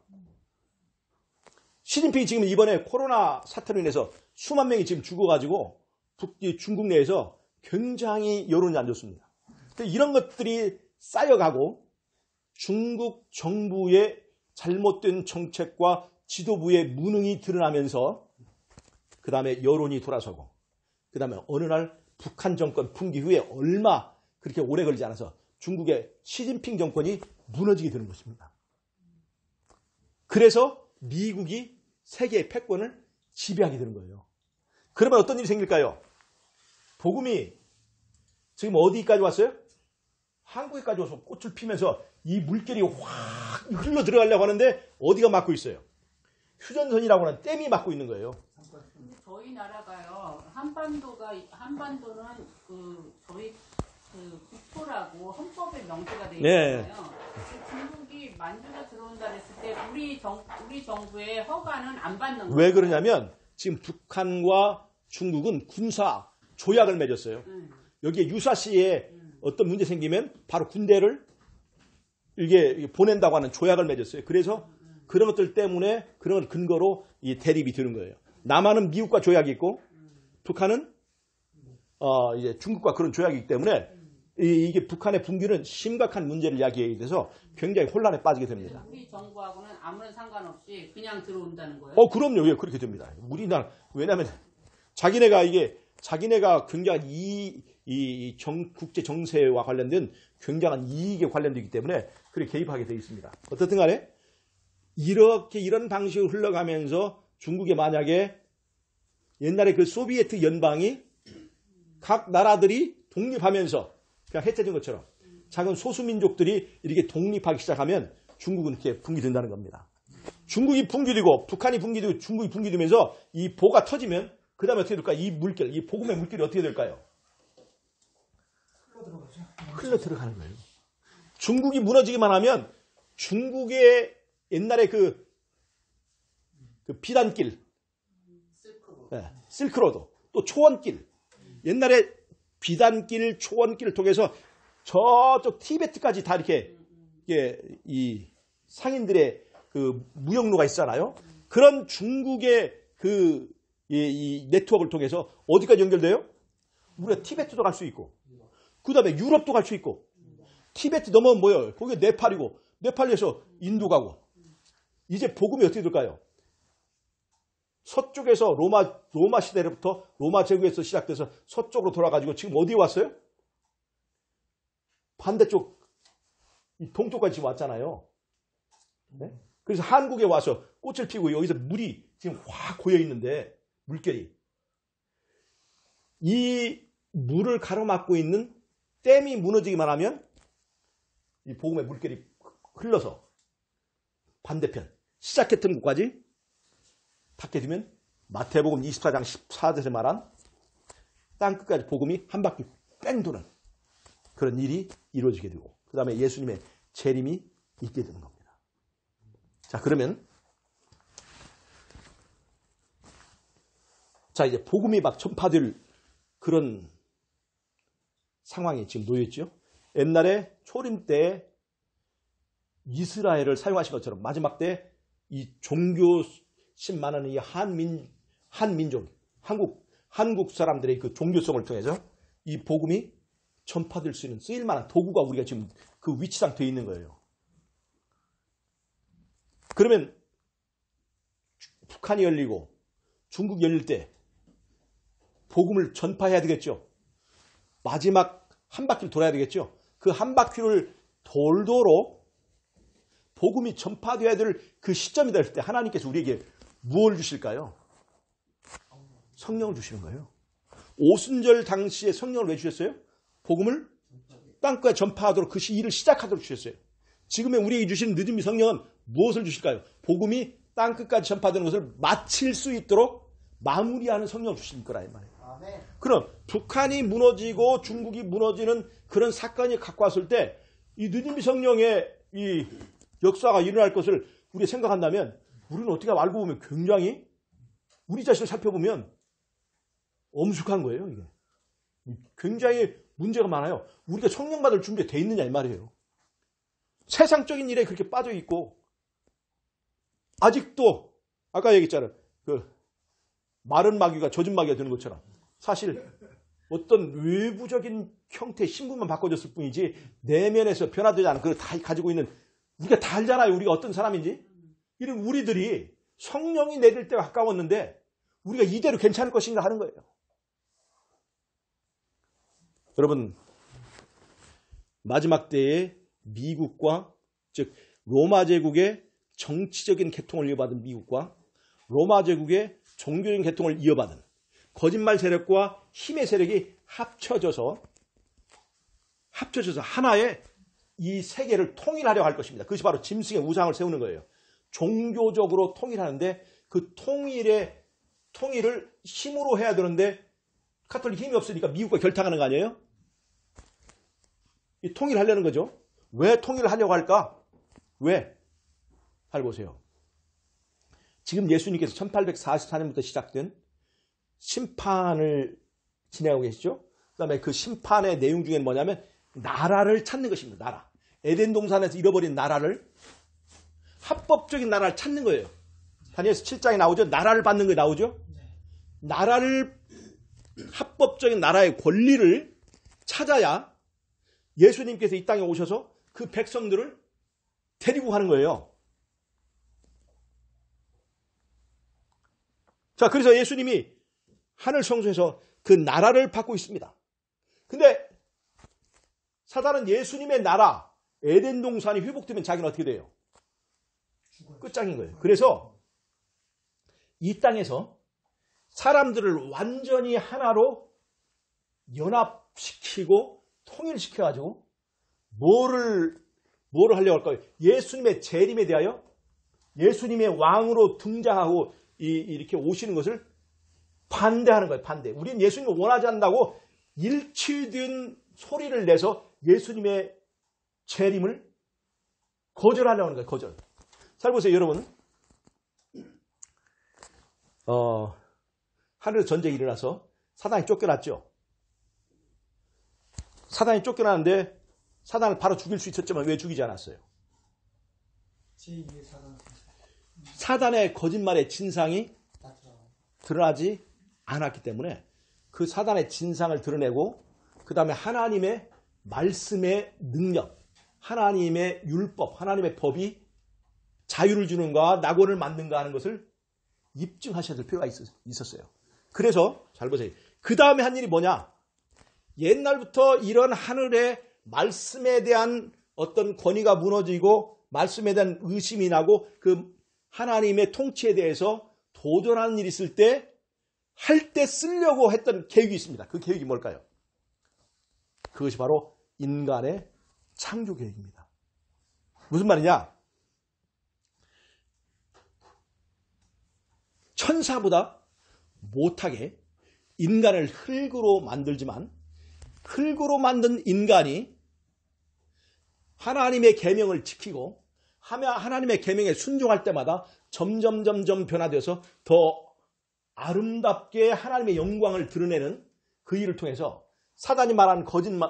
시진핑이 지금 이번에 코로나 사태로 인해서 수만 명이 지금 죽어가지고 중국 내에서 굉장히 여론이 안 좋습니다. 이런 것들이 쌓여가고 중국 정부의 잘못된 정책과 지도부의 무능이 드러나면서 그 다음에 여론이 돌아서고 그 다음에 어느 날 북한 정권 붕괴 후에 얼마 그렇게 오래 걸리지 않아서 중국의 시진핑 정권이 무너지게 되는 것입니다. 그래서 미국이 세계의 패권을 지배하게 되는 거예요. 그러면 어떤 일이 생길까요? 복음이 지금 어디까지 왔어요? 한국에까지 와서 꽃을 피면서 이 물결이 확 흘러 들어가려고 하는데 어디가 막고 있어요? 휴전선이라고 하는 댐이 막고 있는 거예요.
근데 저희 나라가요. 한반도는 저희 국토라고 헌법에 명시가 되어 있잖아요. 중국이 만주가 들어온다 했을 때 우리 정부의 허가는 안 받는 거예요.
왜 그러냐면 지금 북한과 중국은 군사 조약을 맺었어요. 여기에 유사시에 어떤 문제 생기면 바로 군대를 이게 보낸다고 하는 조약을 맺었어요. 그래서 그런 것들 때문에 그런 근거로 이 대립이 되는 거예요. 남한은 미국과 조약이 있고 북한은 이제 중국과 그런 조약이기 때문에 이게 북한의 붕괴는 심각한 문제를 이야기하게 돼서 굉장히 혼란에 빠지게 됩니다.
우리 정부하고는 아무런 상관없이 그냥 들어온다는 거예요?
그럼요. 예, 그렇게 됩니다. 우리나라 왜냐하면 자기네가 굉장한 국제 정세와 관련된 굉장한 이익에 관련되기 때문에 그렇게 개입하게 되어 있습니다. 어떻든 간에 이런 방식으로 흘러가면서 중국에 만약에 옛날에 그 소비에트 연방이 각 나라들이 독립하면서 그냥 해체된 것처럼 작은 소수민족들이 이렇게 독립하기 시작하면 중국은 이렇게 붕괴된다는 겁니다. 중국이 붕괴되고 북한이 붕괴되고 중국이 붕괴되면서 이 보가 터지면 그 다음에 어떻게 될까요? 이 복음의 물결이 어떻게 될까요? 흘러 들어가는 거예요. 중국이 무너지기만 하면 중국의 옛날에 그 비단길,
실크로.
예, 실크로드, 또 초원길. 옛날에 비단길, 초원길을 통해서 저쪽 티베트까지 다 이렇게 이 상인들의 그 무역로가 있잖아요. 그런 중국의 이 네트워크를 통해서 어디까지 연결돼요? 우리가 티베트도 갈 수 있고, 그 다음에 유럽도 갈 수 있고, 티베트 넘어면 뭐예요? 거기가 네팔이고, 네팔에서 인도 가고. 이제 복음이 어떻게 될까요? 서쪽에서 로마 시대로부터 로마 제국에서 시작돼서 서쪽으로 돌아가지고 지금 어디에 왔어요? 반대쪽, 동쪽까지 지금 왔잖아요. 네? 그래서 한국에 와서 꽃을 피우고 여기서 물이 지금 확 고여 있는데, 물결이. 이 물을 가로막고 있는 댐이 무너지기만 하면 이 복음의 물결이 흘러서 반대편, 시작했던 곳까지 닿게 되면 마태복음 24장 14절에 말한 땅끝까지 복음이 한 바퀴 뺑 도는 그런 일이 이루어지게 되고, 그 다음에 예수님의 재림이 있게 되는 겁니다. 자, 그러면 자, 이제 복음이 막 전파될 그런 상황이 지금 놓여있죠. 옛날에 초림 때 이스라엘을 사용하신 것처럼 마지막 때 이 종교심 많은 이 한민족, 한국 사람들의 그 종교성을 통해서 이 복음이 전파될 수 있는 쓰일만한 도구가 우리가 지금 그 위치상 되어 있는 거예요. 그러면 북한이 열리고 중국이 열릴 때 복음을 전파해야 되겠죠. 마지막 한 바퀴를 돌아야 되겠죠. 그 한 바퀴를 돌도록 복음이 전파되어야 될 그 시점이 될 때 하나님께서 우리에게 무엇을 주실까요? 성령을 주시는 거예요. 오순절 당시에 성령을 왜 주셨어요? 복음을 땅끝에 전파하도록 그 일을 시작하도록 주셨어요. 지금의 우리에게 주신 늦은비 성령은 무엇을 주실까요? 복음이 땅끝까지 전파되는 것을 마칠 수 있도록 마무리하는 성령을 주실 거라 이 말이에요. 그럼 북한이 무너지고 중국이 무너지는 그런 사건이 갖고 왔을 때 이 늦은비 성령의 이 역사가 일어날 것을 우리가 생각한다면 우리는 어떻게 알고 보면 굉장히 우리 자신을 살펴보면 엄숙한 거예요. 이게 굉장히 문제가 많아요. 우리가 성령 받을 준비가 돼 있느냐 이 말이에요. 세상적인 일에 그렇게 빠져 있고 아직도 아까 얘기했잖아요. 그 마른 마귀가 젖은 마귀가 되는 것처럼 사실 어떤 외부적인 형태의 신분만 바꿔줬을 뿐이지 내면에서 변화되지 않은 그걸 다 가지고 있는 우리가 다 알잖아요. 우리가 어떤 사람인지. 이런 우리들이 성령이 내릴 때가 가까웠는데 우리가 이대로 괜찮을 것인가 하는 거예요. 여러분 마지막 때에 미국과 즉 로마 제국의 정치적인 계통을 이어받은 미국과 로마 제국의 종교적인 계통을 이어받은 거짓말 세력과 힘의 세력이 합쳐져서 하나의 이 세계를 통일하려 할 것입니다. 그것이 바로 짐승의 우상을 세우는 거예요. 종교적으로 통일하는데 그 통일을 힘으로 해야 되는데 카톨릭 힘이 없으니까 미국과 결탁하는 거 아니에요? 이 통일하려는 거죠. 왜 통일을 하려고 할까? 왜? 잘 보세요. 지금 예수님께서 1844년부터 시작된 심판을 진행하고 계시죠. 그 다음에 그 심판의 내용 중에는 뭐냐면 나라를 찾는 것입니다. 나라. 에덴 동산에서 잃어버린 나라를 합법적인 나라를 찾는 거예요. 다니엘서 7장에 나오죠. 나라를 받는 게 나오죠. 나라를 합법적인 나라의 권리를 찾아야 예수님께서 이 땅에 오셔서 그 백성들을 데리고 가는 거예요. 자, 그래서 예수님이 하늘 성소에서 그 나라를 받고 있습니다. 근데 사단은 예수님의 나라, 에덴 동산이 회복되면 자기는 어떻게 돼요? 끝장인 거예요. 그래서 이 땅에서 사람들을 완전히 하나로 연합시키고 통일시켜가지고 뭐를 하려고 할까요? 예수님의 재림에 대하여 예수님의 왕으로 등장하고 이렇게 오시는 것을 반대하는 거예요. 반대. 우리는 예수님을 원하지 않는다고 일치된 소리를 내서 예수님의 재림을 거절하려고 하는 거예요. 거절. 잘 보세요, 여러분. 하늘에서 전쟁이 일어나서 사단이 쫓겨났죠. 사단이 쫓겨났는데 사단을 바로 죽일 수 있었지만 왜 죽이지 않았어요? 사단의 거짓말의 진상이 드러나지 않았기 때문에 그 사단의 진상을 드러내고 그 다음에 하나님의 말씀의 능력, 하나님의 율법, 하나님의 법이 자유를 주는가 낙원을 만든가 하는 것을 입증하셔야 될 필요가 있었어요. 그래서 잘 보세요. 그 다음에 한 일이 뭐냐? 옛날부터 이런 하늘의 말씀에 대한 어떤 권위가 무너지고 말씀에 대한 의심이 나고 그 하나님의 통치에 대해서 도전하는 일이 있을 때 할 때 쓰려고 했던 계획이 있습니다. 그 계획이 뭘까요? 그것이 바로 인간의 창조 계획입니다. 무슨 말이냐? 천사보다 못하게 인간을 흙으로 만들지만 흙으로 만든 인간이 하나님의 계명을 지키고 하나님의 계명에 순종할 때마다 점점 변화되어서 더 아름답게 하나님의 영광을 드러내는 그 일을 통해서 사단이 말한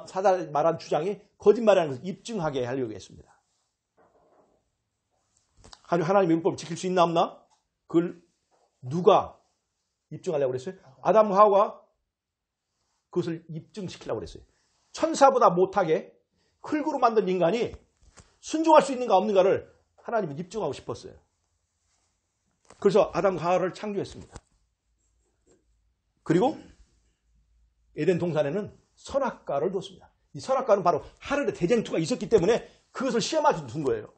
사단이 말한 주장이 거짓말이라는 것을 입증하게 하려고 했습니다. 하나님의 율법을 지킬 수 있나 없나? 그걸 누가 입증하려고 그랬어요? 아담과 하와가 그것을 입증시키려고 그랬어요. 천사보다 못하게 흙으로 만든 인간이 순종할 수 있는가 없는가를 하나님은 입증하고 싶었어요. 그래서 아담과 하와를 창조했습니다. 그리고 에덴 동산에는 선악과를 뒀습니다. 이 선악과는 바로 하늘의 대쟁투가 있었기 때문에 그것을 시험하듯 둔 거예요.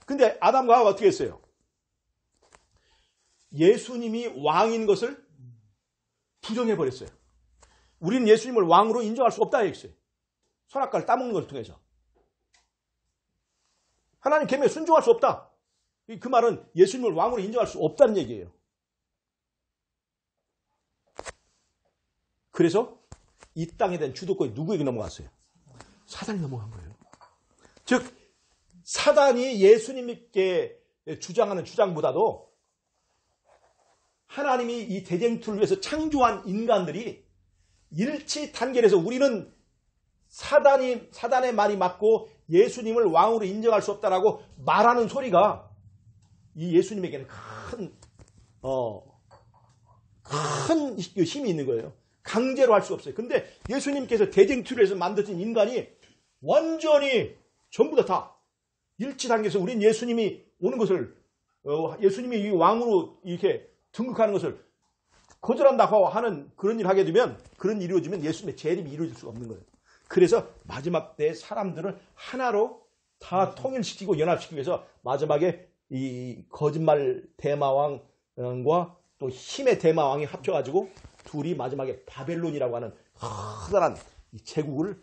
근데 아담과 하와가 어떻게 했어요? 예수님이 왕인 것을 부정해버렸어요. 우리는 예수님을 왕으로 인정할 수 없다 했어요. 선악과를 따먹는 것을 통해서. 하나님 계명에 순종할 수 없다. 그 말은 예수님을 왕으로 인정할 수 없다는 얘기예요. 그래서 이 땅에 대한 주도권이 누구에게 넘어갔어요? 사단이 넘어간 거예요. 즉 사단이 예수님께 주장하는 주장보다도 하나님이 이 대쟁투를 위해서 창조한 인간들이 일치 단결해서 우리는 사단의 말이 맞고 예수님을 왕으로 인정할 수 없다라고 말하는 소리가 이 예수님에게는 큰 힘이 있는 거예요. 강제로 할 수 없어요. 근데 예수님께서 대쟁투를 해서 만드신 인간이 완전히 전부 다 일치 단계에서 우린 예수님이 오는 것을 예수님이 이 왕으로 이렇게 등극하는 것을 거절한다고 하는 그런 일을 하게 되면 그런 일이 이루어지면 예수님의 재림이 이루어질 수가 없는 거예요. 그래서 마지막 때 사람들을 하나로 다 통일시키고 연합시키기 위해서 마지막에 이 거짓말 대마왕과 또 힘의 대마왕이 합쳐가지고 둘이 마지막에 바벨론이라고 하는 커다란 제국을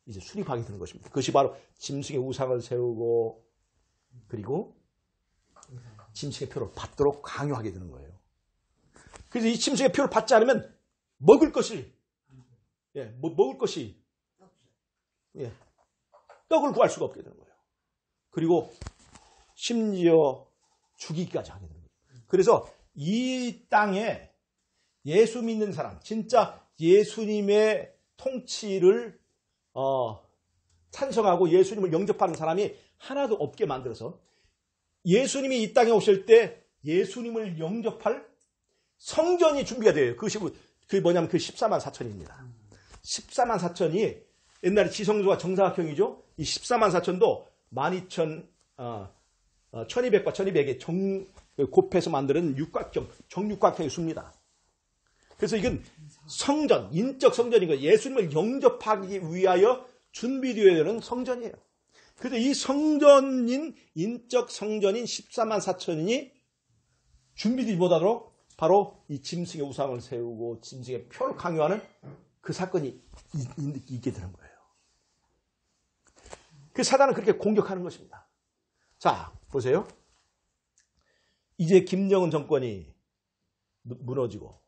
이제 수립하게 되는 것입니다. 그것이 바로 짐승의 우상을 세우고 그리고 짐승의 표를 받도록 강요하게 되는 거예요. 그래서 이 짐승의 표를 받지 않으면 먹을 것이 떡을 구할 수가 없게 되는 거예요. 그리고 심지어 죽이기까지 하게 되는 거예요. 그래서 이 땅에 예수 믿는 사람, 진짜 예수님의 통치를 찬성하고 예수님을 영접하는 사람이 하나도 없게 만들어서 예수님이 이 땅에 오실 때 예수님을 영접할 성전이 준비가 돼요. 그게 뭐냐면 그 14만 4천입니다. 14만 4천이 옛날에 지성소가 정사각형이죠. 이 14만 4천도 1200과 1200의 곱해서 만드는 정육각형의 수입니다. 그래서 이건 성전, 인적 성전인 거예요. 예수님을 영접하기 위하여 준비되어야 되는 성전이에요. 그래서 이 성전인, 인적 성전인 14만 4천이 준비되지 못하도록 바로 이 짐승의 우상을 세우고 짐승의 표를 강요하는 그 사건이 있게 되는 거예요. 그 사단은 그렇게 공격하는 것입니다. 자, 보세요. 이제 김정은 정권이 무너지고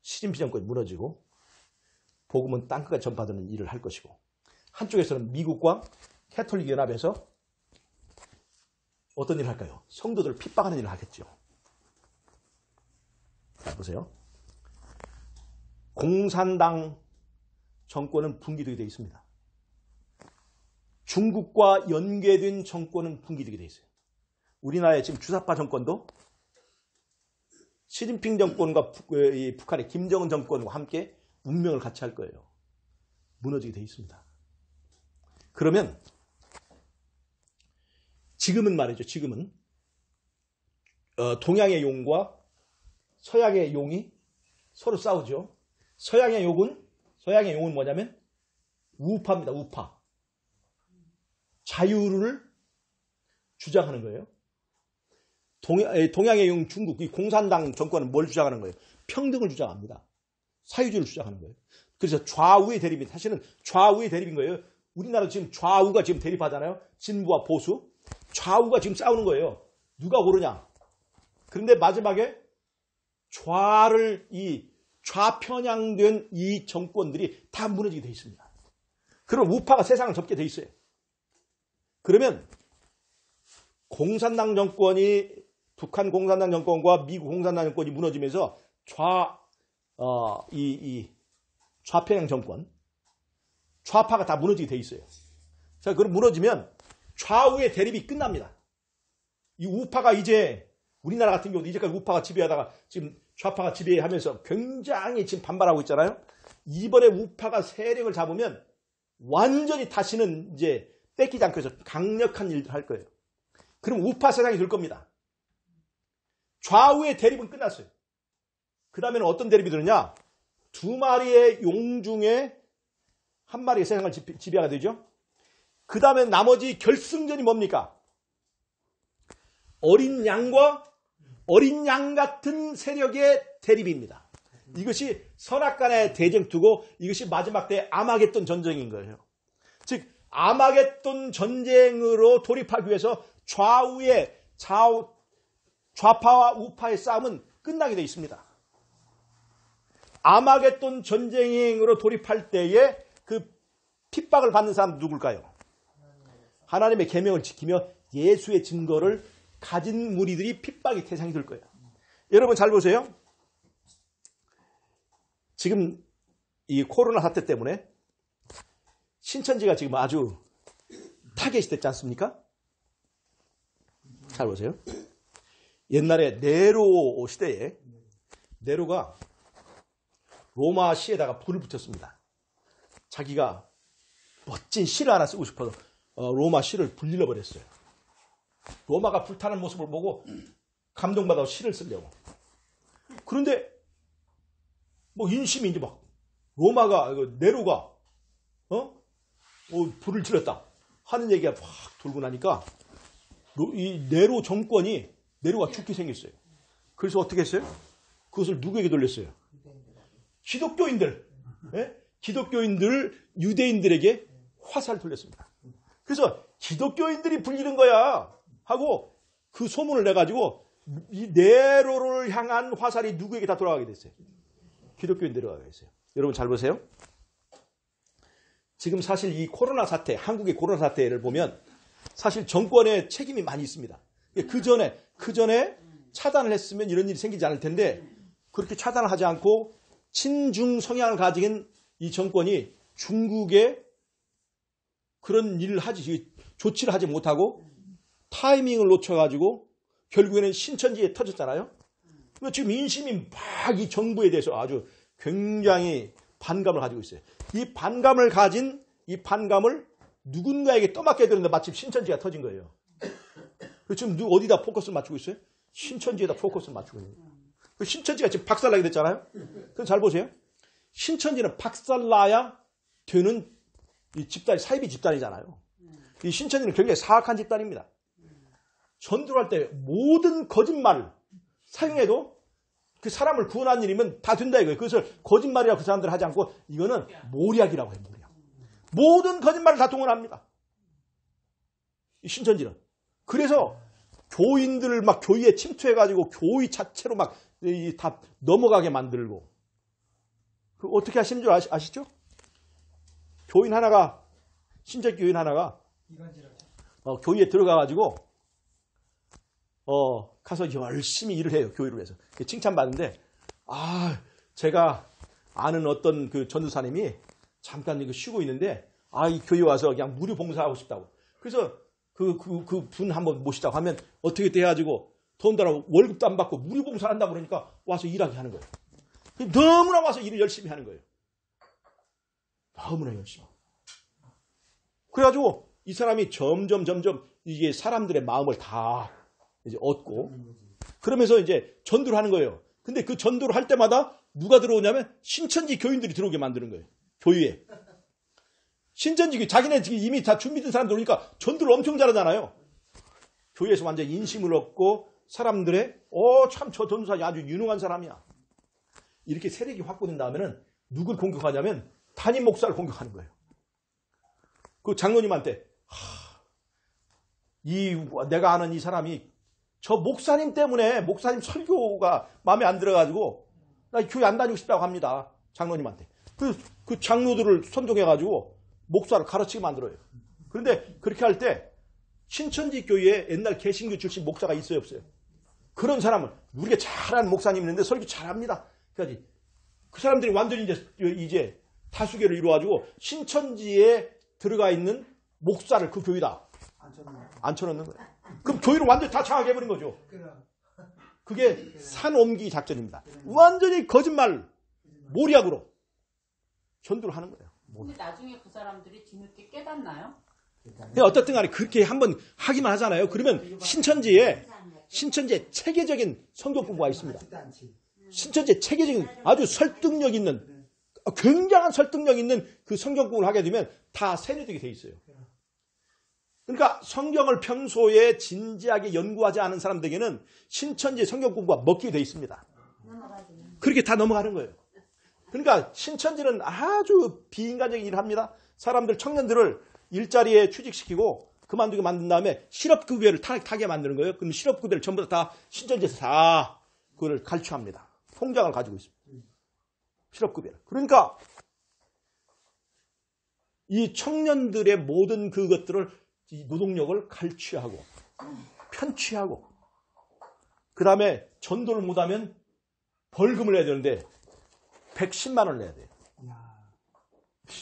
시진핑 정권이 무너지고 복음은 땅끝까지 전파되는 일을 할 것이고 한쪽에서는 미국과 캐톨릭 연합에서 어떤 일을 할까요? 성도들을 핍박하는 일을 하겠죠. 자, 보세요. 공산당 정권은 붕괴되게 되어 있습니다. 중국과 연계된 정권은 붕괴되게 되어 있어요. 우리나라의 지금 주사파 정권도 시진핑 정권과 북한의 김정은 정권과 함께 운명을 같이 할 거예요. 무너지게 되어 있습니다. 그러면 지금은 말이죠. 지금은 동양의 용과 서양의 용이 서로 싸우죠. 서양의 용은 뭐냐면 우파입니다. 우파. 자유를 주장하는 거예요. 동양의 용 중국, 이 공산당 정권은 뭘 주장하는 거예요? 평등을 주장합니다. 사유주의를 주장하는 거예요. 그래서 좌우의 대립이, 사실은 좌우의 대립인 거예요. 우리나라 지금 좌우가 지금 대립하잖아요. 진보와 보수. 좌우가 지금 싸우는 거예요. 누가 고르냐. 그런데 마지막에 좌편향된 이 정권들이 다 무너지게 돼 있습니다. 그럼 우파가 세상을 접게 돼 있어요. 그러면 공산당 정권이, 북한 공산당 정권과 미국 공산당 정권이 무너지면서 좌편향 정권, 좌파가 다 무너지게 돼 있어요. 자, 그럼 무너지면 좌우의 대립이 끝납니다. 이 우파가 이제, 우리나라 같은 경우도 이제까지 우파가 지배하다가 지금 좌파가 지배하면서 굉장히 지금 반발하고 있잖아요. 이번에 우파가 세력을 잡으면 완전히 다시는 이제 뺏기지 않고 해서 강력한 일을 할 거예요. 그럼 우파 세상이 될 겁니다. 좌우의 대립은 끝났어요. 그 다음에는 어떤 대립이 되느냐? 두 마리의 용 중에 한 마리의 세상을 지배하게 되죠. 그 다음에 나머지 결승전이 뭡니까? 어린 양과 어린 양 같은 세력의 대립입니다. 이것이 선악간의 대쟁투고 이것이 마지막 때 아마겟돈 전쟁인 거예요. 즉 아마겟돈 전쟁으로 돌입하기 위해서 좌파와 우파의 싸움은 끝나게 되어 있습니다. 아마겟돈 전쟁으로 돌입할 때에 그 핍박을 받는 사람 누굴까요? 하나님의 계명을 지키며 예수의 증거를 가진 무리들이 핍박의 대상이 될 거예요. 여러분 잘 보세요. 지금 이 코로나 사태 때문에 신천지가 지금 아주 타겟이 됐지 않습니까? 잘 보세요. 옛날에 네로 시대에 네로가 로마 시에다가 불을 붙였습니다. 자기가 멋진 시를 하나 쓰고 싶어서 로마 시를 불질러 버렸어요. 로마가 불타는 모습을 보고 감동받아 시를 쓰려고. 그런데 뭐 인심이 이제 막 네로가 불을 질렀다 하는 얘기가 막 돌고 나니까 이 네로 정권이 네로가 죽게 생겼어요. 그래서 어떻게 했어요? 그것을 누구에게 돌렸어요? 기독교인들, 유대인들에게 화살을 돌렸습니다. 그래서 기독교인들이 불리는 거야 하고 그 소문을 내가지고 이 네로를 향한 화살이 누구에게 다 돌아가게 됐어요? 기독교인들에게 돌아가게 됐어요. 여러분 잘 보세요. 지금 사실 이 코로나 사태, 한국의 코로나 사태를 보면 사실 정권의 책임이 많이 있습니다. 그 전에 차단을 했으면 이런 일이 생기지 않을 텐데 그렇게 차단을 하지 않고 친중 성향을 가진 이 정권이 중국에 그런 일을 조치를 하지 못하고 타이밍을 놓쳐가지고 결국에는 신천지에 터졌잖아요. 지금 인심이 막 이 정부에 대해서 아주 굉장히 반감을 가지고 있어요. 이 반감을 누군가에게 떠맡게 되는데 마침 신천지가 터진 거예요. 지금 어디다 포커스를 맞추고 있어요? 신천지에다 포커스를 맞추고 있는 거예요. 신천지가 지금 박살나게 됐잖아요. 그럼 잘 보세요. 신천지는 박살나야 되는 이 집단, 사이비 집단이잖아요. 이 신천지는 굉장히 사악한 집단입니다. 전도할 때 모든 거짓말을 사용해도 그 사람을 구원하는 일이면 다 된다 이거예요. 그것을 거짓말이라고 그 사람들 하지 않고 이거는 모략이라고 해요. 모략. 모든 거짓말을 다 동원합니다. 이 신천지는. 그래서 교인들을 막 교회에 침투해가지고 교회 자체로 막 다 넘어가게 만들고. 그 어떻게 하시는 줄 아시죠? 신천지 교인 하나가 교회에 들어가가지고 가서 열심히 일을 해요. 교회를 위해서. 칭찬받는데 제가 아는 어떤 그 전도사님이 잠깐 이거 쉬고 있는데, 이 교회 와서 그냥 무료 봉사하고 싶다고. 그래서 그 분 한번 모시자고 하면 어떻게 돼가지고 더군다나 월급도 안 받고 무료 봉사를 한다고 그러니까 와서 일하게 하는 거예요. 너무나 와서 일을 열심히 하는 거예요. 너무나 열심히. 그래가지고 이 사람이 점점 이게 사람들의 마음을 다 이제 얻고 그러면서 이제 전도를 하는 거예요. 근데 그 전도를 할 때마다 누가 들어오냐면 신천지 교인들이 들어오게 만드는 거예요. 교회에. 신천지 자기네 지금 이미 다 준비된 사람들 오니까 전도를 엄청 잘하잖아요. 교회에서 완전 인심을 얻고 사람들의 참 저 전도사님 아주 유능한 사람이야. 이렇게 세력이 확보된 다음에는 누굴 공격하냐면 담임 목사를 공격하는 거예요. 그 장로님한테 내가 아는 이 사람이 저 목사님 때문에 목사님 설교가 마음에 안 들어가지고 나 교회 안 다니고 싶다고 합니다. 장로님한테. 그 장로들을 선동해가지고 목사를 가르치게 만들어요. 그런데 그렇게 할 때 신천지 교회에 옛날 개신교 출신 목사가 있어요, 없어요? 그런 사람은 우리가 잘하는 목사님 있는데 설교 잘합니다. 그러니까 그 사람들이 완전히 이제 다수결을 이루어가지고 신천지에 들어가 있는 목사를 그 교회다 앉혀놓는 거예요. 그럼 교회를 완전히 다 장악해버린 거죠. 그게 산옮기 작전입니다. 완전히 거짓말, 모략으로 전도를 하는 거예요.
근데 나중에 그 사람들이 뒤늦게 깨닫나요?
어떻든 간에 그렇게 한번 하기만 하잖아요. 그러면 신천지에 체계적인 성경 공부가 있습니다. 신천지에 체계적인 아주 설득력 있는 굉장한 설득력 있는 그 성경 공부를 하게 되면 다 세뇌되게 돼 있어요. 그러니까 성경을 평소에 진지하게 연구하지 않은 사람들에게는 신천지 성경 공부가 먹히게 돼 있습니다. 그렇게 다 넘어가는 거예요. 그러니까 신천지는 아주 비인간적인 일을 합니다. 사람들, 청년들을 일자리에 취직시키고 그만두게 만든 다음에 실업급여를 타게 만드는 거예요. 그럼 실업급여를 전부 다 신천지에서 다 그걸 갈취합니다. 통장을 가지고 있습니다. 실업급여를. 그러니까 이 청년들의 모든 그것들을 이 노동력을 갈취하고 편취하고 그 다음에 전도를 못하면 벌금을 내야 되는데 110만 원을 내야 돼요.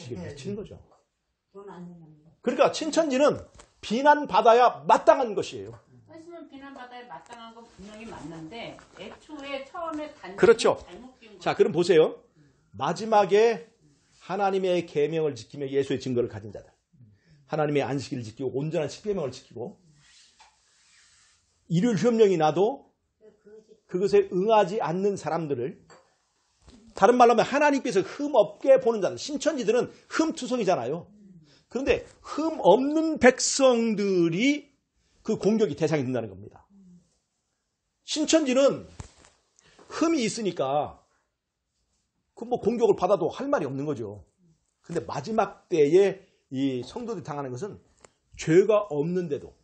이게 미치는 거죠. 그러니까 신천지는 비난받아야 마땅한 것이에요.
사실은 비난받아야 마땅한 건 분명히 맞는데 애초에 처음에 단지
그렇죠.
잘못 낀
자, 그럼 보세요. 마지막에 하나님의 계명을 지키며 예수의 증거를 가진 자들. 하나님의 안식일을 지키고 온전한 십계명을 지키고 일요일 휴업령이 나도 그것에 응하지 않는 사람들을 다른 말로 하면 하나님께서 흠 없게 보는 자들. 신천지들은 흠투성이잖아요. 그런데 흠 없는 백성들이 그 공격이 대상이 된다는 겁니다. 신천지는 흠이 있으니까 그 뭐 공격을 받아도 할 말이 없는 거죠. 근데 마지막 때에 이 성도들이 당하는 것은 죄가 없는데도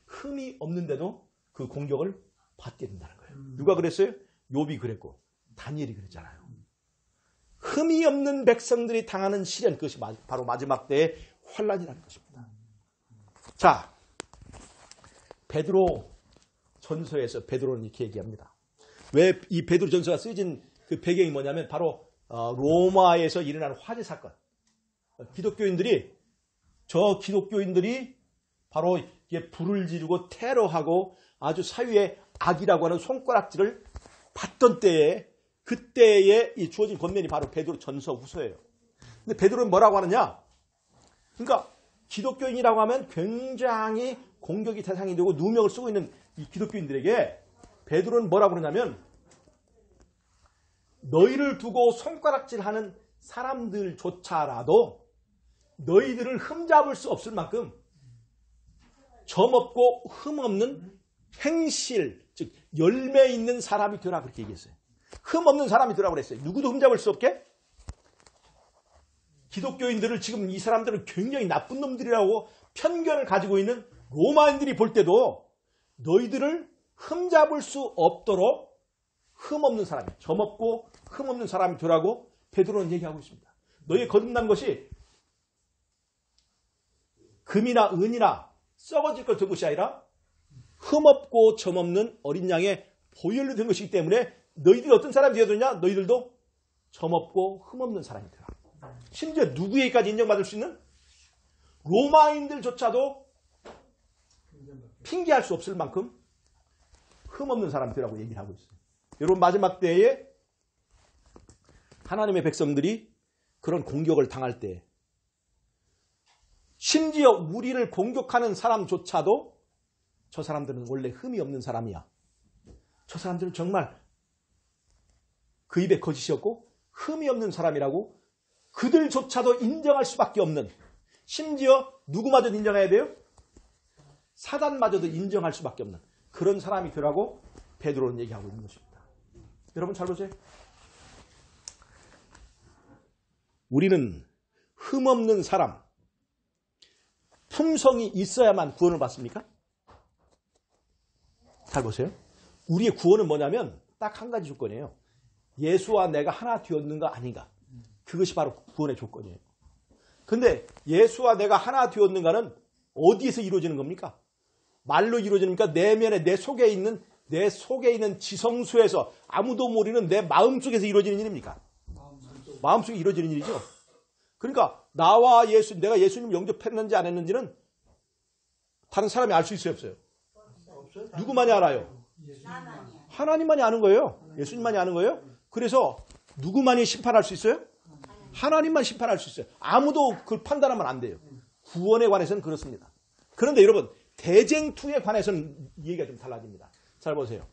흠이 없는데도 그 공격을 받게 된다는 거예요. 누가 그랬어요? 욥이 그랬고 다니엘이 그랬잖아요. 흠이 없는 백성들이 당하는 시련, 그것이 바로 마지막 때의 환란이라는 것입니다. 자, 베드로 전서에서 베드로는 이렇게 얘기합니다. 왜 이 베드로 전서가 쓰여진 그 배경이 뭐냐면 바로 로마에서 일어난 화재 사건. 기독교인들이 바로 이게 불을 지르고 테러하고 아주 사회의 악이라고 하는 손가락질을 받던 때에 그때에 이 주어진 권면이 바로 베드로 전서 후서예요. 근데 베드로는 뭐라고 하느냐? 그러니까 기독교인이라고 하면 굉장히 공격이 대상이 되고 누명을 쓰고 있는 이 기독교인들에게 베드로는 뭐라고 그러냐면 너희를 두고 손가락질하는 사람들조차라도 너희들을 흠잡을 수 없을 만큼 점없고 흠없는 행실, 즉 열매 있는 사람이 되라 그렇게 얘기했어요. 흠없는 사람이 되라고 그랬어요. 누구도 흠잡을 수 없게? 기독교인들을 지금 이 사람들은 굉장히 나쁜 놈들이라고 편견을 가지고 있는 로마인들이 볼 때도 너희들을 흠잡을 수 없도록 흠없는 사람이, 점없고 흠없는 사람이 되라고 베드로는 얘기하고 있습니다. 너희의 거듭난 것이 금이나 은이나 썩어질 것 된 것이 아니라 흠없고 점없는 어린 양의 보혈로 된 것이기 때문에 너희들이 어떤 사람이 되었느냐? 너희들도 점없고 흠없는 사람이 되라. 심지어 누구에게까지 인정받을 수 있는? 로마인들조차도 핑계할 수 없을 만큼 흠없는 사람들이라고 얘기를 하고 있어요. 여러분, 마지막 때에 하나님의 백성들이 그런 공격을 당할 때 심지어 우리를 공격하는 사람조차도 저 사람들은 원래 흠이 없는 사람이야. 저 사람들은 정말 그 입에 거짓이었고 흠이 없는 사람이라고 그들조차도 인정할 수밖에 없는, 심지어 누구마저도 인정해야 돼요? 사단마저도 인정할 수밖에 없는 그런 사람이 되라고 베드로는 얘기하고 있는 것입니다. 여러분 잘 보세요. 우리는 흠없는 사람, 품성이 있어야만 구원을 받습니까? 잘 보세요. 우리의 구원은 뭐냐면 딱 한 가지 조건이에요. 예수와 내가 하나 되었는가 아닌가. 그것이 바로 구원의 조건이에요. 근데 예수와 내가 하나 되었는가는 어디에서 이루어지는 겁니까? 말로 이루어집니까? 내면에 내 속에 있는 지성소에서 아무도 모르는 내 마음속에서 이루어지는 일입니까? 마음속에 이루어지는 일이죠. 그러니까 나와 예수, 내가 예수님 영접했는지 안 했는지는 다른 사람이 알 수 있어요, 없어요? 누구만이 알아요? 하나님만이 아는 거예요. 예수님만이 아는 거예요. 그래서 누구만이 심판할 수 있어요? 하나님만 심판할 수 있어요. 아무도 그걸 판단하면 안 돼요. 구원에 관해서는 그렇습니다. 그런데 여러분, 대쟁투에 관해서는 얘기가 좀 달라집니다. 잘 보세요.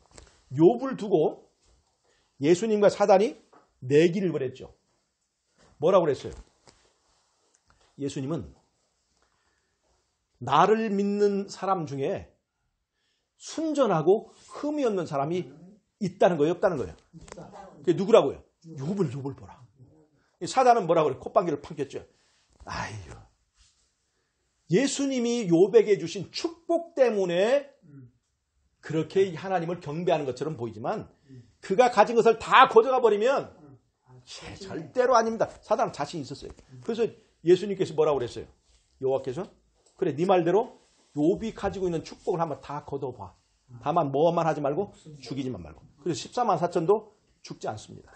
욥을 두고 예수님과 사단이 내기를 벌였죠. 뭐라고 그랬어요? 예수님은 나를 믿는 사람 중에 순전하고 흠이 없는 사람이 있다는 거예요, 없다는 거예요? 그게 누구라고요? 욥을 보라. 사단은 뭐라고 그래요? 콧방귀를 팡겼죠. 아이고. 예수님이 욥에게 주신 축복 때문에 그렇게 하나님을 경배하는 것처럼 보이지만 그가 가진 것을 다 가져가 버리면 절대로 아닙니다. 사단은 자신이 있었어요. 그래서 예수님께서 뭐라고 그랬어요? 여호와께서 그래 네 말대로 욥이 가지고 있는 축복을 한번 다 걷어봐. 다만 뭐만 하지 말고 죽이지만 말고. 그래서 14만 4천도 죽지 않습니다.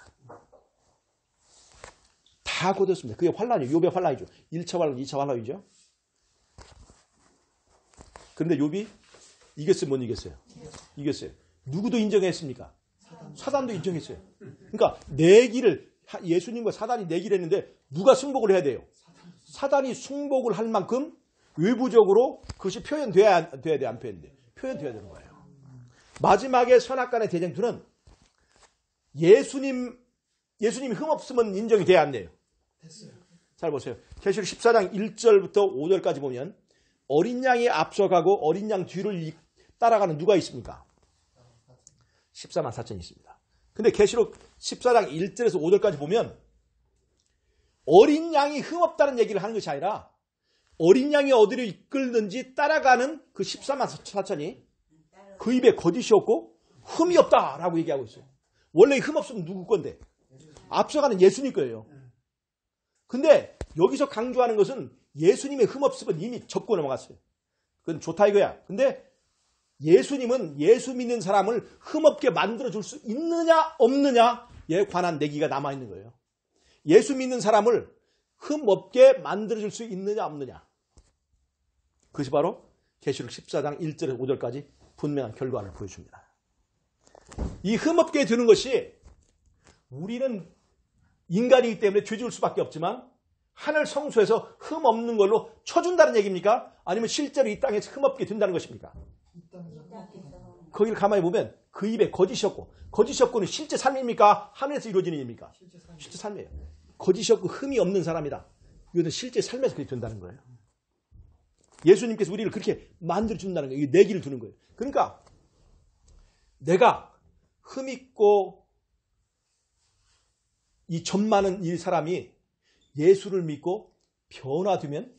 다 걷었습니다. 그게 환란이에요. 욥의 환란이죠. 1차 환란, 2차 환란이죠. 그런데 욥이 이겼어요, 못 이겼어요? 이겼어요. 누구도 인정했습니까? 사단도 인정했어요. 그러니까 내기를 예수님과 사단이 내기를 했는데 누가 승복을 해야 돼요? 사단이 승복을 할 만큼 외부적으로 그것이 표현돼야 돼, 안 표현돼? 표현돼야 되는 거예요. 마지막에 선악간의 대쟁투는 예수님이 흠없으면 인정이 돼야 안 돼요. 됐어요. 잘 보세요. 계시록 14장 1절부터 5절까지 보면 어린 양이 앞서가고 어린 양 뒤를 따라가는 누가 있습니까? 14만 4천이 있습니다. 근데 계시록 14장 1절에서 5절까지 보면 어린 양이 흠없다는 얘기를 하는 것이 아니라 어린 양이 어디로 이끌든지 따라가는 그 14만 4천이 그 입에 거짓이 없고 흠이 없다라고 얘기하고 있어요. 원래 흠 없으면 누구 건데? 앞서가는 예수님 거예요. 근데 여기서 강조하는 것은 예수님의 흠 없으면 이미 접고 넘어갔어요. 그건 좋다 이거야. 근데 예수님은 예수 믿는 사람을 흠없게 만들어줄 수 있느냐 없느냐에 관한 내기가 남아있는 거예요. 예수 믿는 사람을 흠없게 만들어줄 수 있느냐 없느냐. 그것이 바로 계시록 14장 1절에서 5절까지 분명한 결과를 보여줍니다. 이 흠없게 되는 것이 우리는 인간이기 때문에 죄 지을 수밖에 없지만 하늘 성소에서 흠없는 걸로 쳐준다는 얘기입니까? 아니면 실제로 이 땅에서 흠없게 된다는 것입니까? 거기를 가만히 보면 그 입에 거짓이 없고는 실제 삶입니까? 하늘에서 이루어지는 일입니까? 실제 삶이에요. 거짓이 없고 흠이 없는 사람이다. 이거는 실제 삶에서 그렇게 된다는 거예요. 예수님께서 우리를 그렇게 만들어준다는 거예요. 내기를 두는 거예요. 그러니까 내가 흠 있고 이 점 많은 이 사람이 예수를 믿고 변화되면,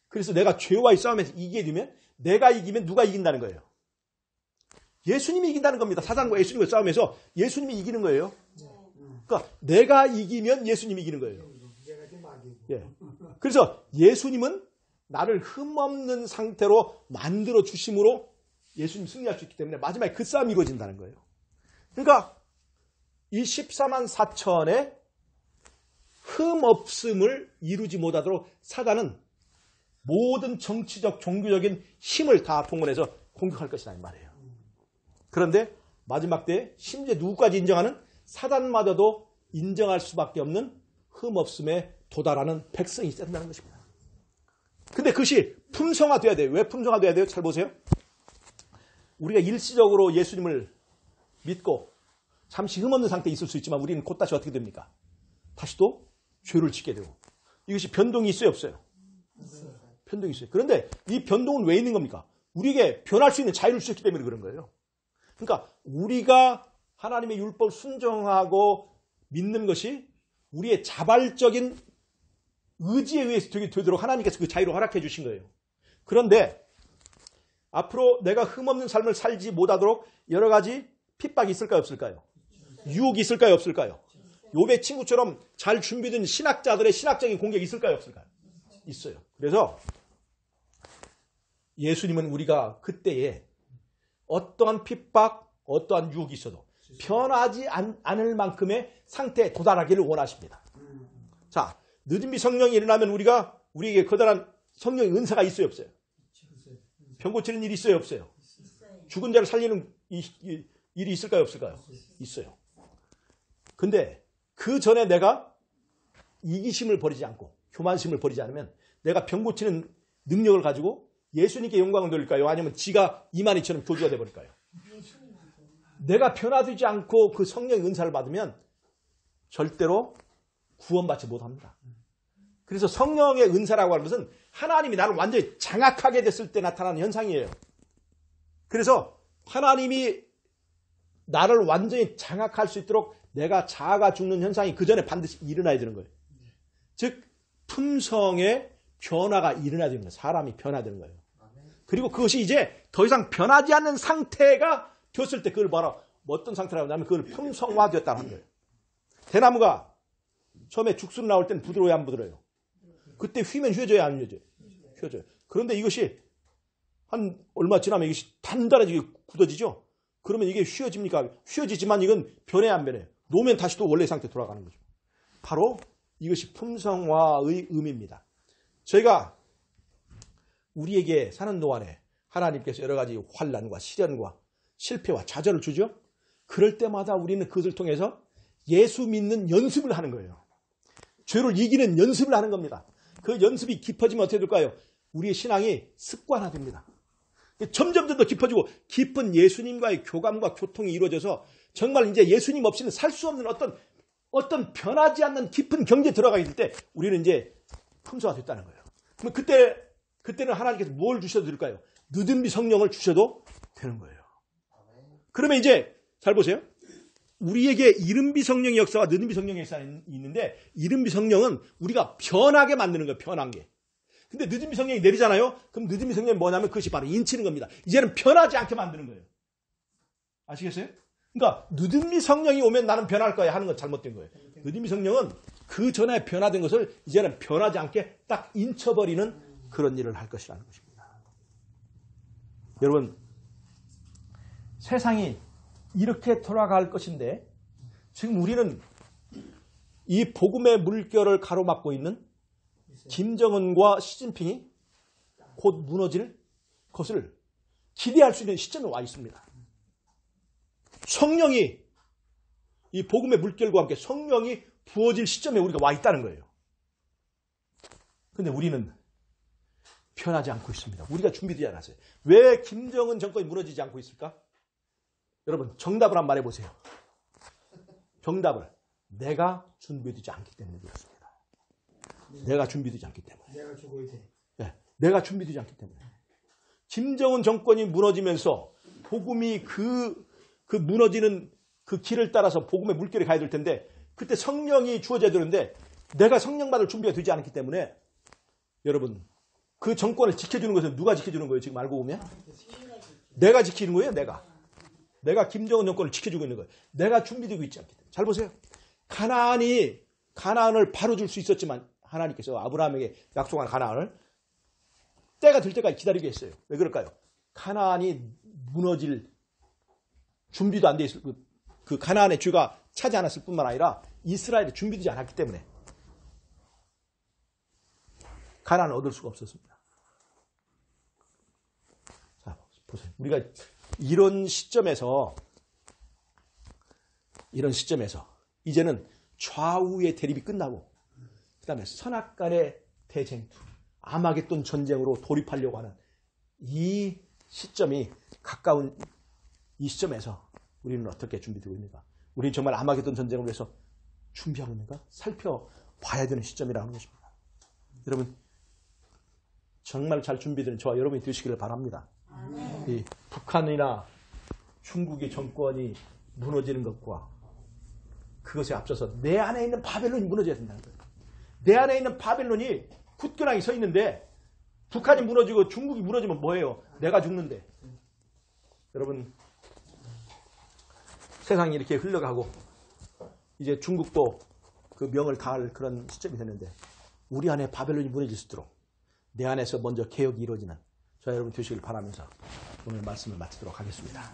그래서 내가 죄와 이 싸움에서 이기게 되면, 내가 이기면 누가 이긴다는 거예요? 예수님이 이긴다는 겁니다. 사단과 예수님과 싸움에서 예수님이 이기는 거예요. 그러니까 내가 이기면 예수님이 이기는 거예요. 예. 그래서 예수님은 나를 흠없는 상태로 만들어 주심으로 예수님 승리할 수 있기 때문에 마지막에 그 싸움이 이루어진다는 거예요. 그러니까 이 14만 4천의 흠없음을 이루지 못하도록 사단은 모든 정치적, 종교적인 힘을 다 동원해서 공격할 것이다 이 말이에요. 그런데 마지막 때에 심지어 누구까지 인정하는 사단마저도 인정할 수밖에 없는 흠없음에 도달하는 백성이 있어야 된다는 것입니다. 근데 그것이 품성화돼야 돼요. 왜 품성화돼야 돼요? 잘 보세요. 우리가 일시적으로 예수님을 믿고 잠시 흠없는 상태에 있을 수 있지만 우리는 곧 다시 어떻게 됩니까? 다시 또 죄를 짓게 되고. 이것이 변동이 있어요, 없어요? 변동이 있어요. 그런데 이 변동은 왜 있는 겁니까? 우리에게 변할 수 있는 자유를 주셨기 때문에 그런 거예요. 그러니까 우리가 하나님의 율법을 순종하고 믿는 것이 우리의 자발적인 의지에 의해서 되도록 하나님께서 그 자유를 허락해 주신 거예요. 그런데 앞으로 내가 흠없는 삶을 살지 못하도록 여러 가지 핍박이 있을까요, 없을까요? 유혹이 있을까요, 없을까요? 욥의 친구처럼 잘 준비된 신학자들의 신학적인 공격이 있을까요, 없을까요? 있어요. 그래서 예수님은 우리가 그때에 어떠한 핍박, 어떠한 유혹이 있어도 변하지 않을 만큼의 상태에 도달하기를 원하십니다. 자, 늦은비 성령이 일어나면 우리에게 커다란 성령의 은사가 있어요, 없어요? 병 고치는 일이 있어요, 없어요? 죽은 자를 살리는 일이 있을까요, 없을까요? 있어요. 근데 그 전에 내가 이기심을 버리지 않고 교만심을 버리지 않으면 내가 병 고치는 능력을 가지고 예수님께 영광을 돌릴까요? 아니면 지가 이만희처럼 교주가 돼버릴까요? 내가 변화되지 않고 그 성령의 은사를 받으면 절대로 구원받지 못합니다. 그래서 성령의 은사라고 하는 것은 하나님이 나를 완전히 장악하게 됐을 때 나타나는 현상이에요. 그래서 하나님이 나를 완전히 장악할 수 있도록 내가 자아가 죽는 현상이 그 전에 반드시 일어나야 되는 거예요. 즉 품성의 변화가 일어나야 되는 거예요. 사람이 변화되는 거예요. 그리고 그것이 이제 더 이상 변하지 않는 상태가 되었을 때 그걸 뭐라 어떤 상태라고 하냐면 그걸 품성화되었다고 하는 거예요. 대나무가 처음에 죽순 나올 때는 부드러워야 안 부드러워요. 그때 휘면 휘어져야 안 휘어져요. 휘어져요. 그런데 이것이 한 얼마 지나면 이것이 단단해지게 굳어지죠. 그러면 이게 휘어집니까? 휘어지지만 이건 변해 안 변해요. 놓으면 다시 또 원래 상태 돌아가는 거죠. 바로 이것이 품성화의 의미입니다. 저희가 우리에게 사는 동안에 하나님께서 여러 가지 환난과 시련과 실패와 좌절을 주죠. 그럴 때마다 우리는 그것을 통해서 예수 믿는 연습을 하는 거예요. 죄를 이기는 연습을 하는 겁니다. 그 연습이 깊어지면 어떻게 될까요? 우리의 신앙이 습관화됩니다. 점점 더 깊어지고 깊은 예수님과의 교감과 교통이 이루어져서 정말 이제 예수님 없이는 살 수 없는 어떤 변하지 않는 깊은 경지에 들어가게 될 때 우리는 이제 품성화 됐다는 거예요. 그럼 그때는 하나님께서 뭘 주셔도 될까요? 늦은비 성령을 주셔도 되는 거예요. 그러면 이제 잘 보세요. 우리에게 이른비 성령의 역사와 늦은비 성령의 역사가 있는데 이른비 성령은 우리가 변하게 만드는 거예요. 변한 게. 근데 늦은비 성령이 내리잖아요. 그럼 늦은비 성령이 뭐냐면 그것이 바로 인치는 겁니다. 이제는 변하지 않게 만드는 거예요. 아시겠어요? 그러니까 늦은비 성령이 오면 나는 변할 거야 하는 건 잘못된 거예요. 늦은비 성령은 그 전에 변화된 것을 이제는 변하지 않게 딱 인쳐버리는 그런 일을 할 것이라는 것입니다. 여러분, 세상이 이렇게 돌아갈 것인데 지금 우리는 이 복음의 물결을 가로막고 있는 김정은과 시진핑이 곧 무너질 것을 기대할 수 있는 시점에 와 있습니다. 성령이 이 복음의 물결과 함께 성령이 부어질 시점에 우리가 와 있다는 거예요. 그런데 우리는 변하지 않고 있습니다. 우리가 준비되지 않았어요. 왜 김정은 정권이 무너지지 않고 있을까? 여러분 정답을 한번 말해보세요. 정답을 내가 준비되지 않기 때문에 그렇습니다. 내가 준비되지 않기 때문에.
내가 죽어야 돼.
네, 내가 준비되지 않기 때문에. 김정은 정권이 무너지면서 복음이 그 무너지는 그 길을 따라서 복음의 물결이 가야 될 텐데 그때 성령이 주어져야 되는데 내가 성령 받을 준비가 되지 않았기 때문에 여러분 그 정권을 지켜주는 것은 누가 지켜주는 거예요? 지금 알고 보면 내가 지키는 거예요. 내가 김정은 정권을 지켜주고 있는 거예요. 내가 준비되고 있지 않기 때문에. 잘 보세요. 가나안을 바로 줄 수 있었지만 하나님께서 아브라함에게 약속한 가나안을 때가 될 때까지 기다리게 했어요. 왜 그럴까요? 가나안이 무너질 준비도 안 돼 있을 그 가나안의 주가 차지 않았을 뿐만 아니라 이스라엘이 준비되지 않았기 때문에 가나안을 얻을 수가 없었습니다. 자, 보세요. 우리가 이런 시점에서 이제는 좌우의 대립이 끝나고 그 다음에 선악간의 대쟁투, 아마겟돈 전쟁으로 돌입하려고 하는 이 시점이 가까운 이 시점에서 우리는 어떻게 준비되고 있는가? 우리는 정말 아마겟돈 전쟁을 위해서 준비하고 있는가? 살펴봐야 되는 시점이라는 것입니다. 여러분 정말 잘 준비된 저와 여러분이 되시기를 바랍니다. 이 북한이나 중국의 정권이 무너지는 것과 그것에 앞서서 내 안에 있는 바벨론이 무너져야 된다는 거예요. 내 안에 있는 바벨론이 굳건하게 서 있는데 북한이 무너지고 중국이 무너지면 뭐예요? 내가 죽는데. 여러분 세상이 이렇게 흘러가고 이제 중국도 그 명을 다할 그런 시점이 됐는데 우리 안에 바벨론이 무너질 수 있도록 내 안에서 먼저 개혁이 이루어지는 저와 여러분 되시길 바라면서 오늘 말씀을 마치도록 하겠습니다.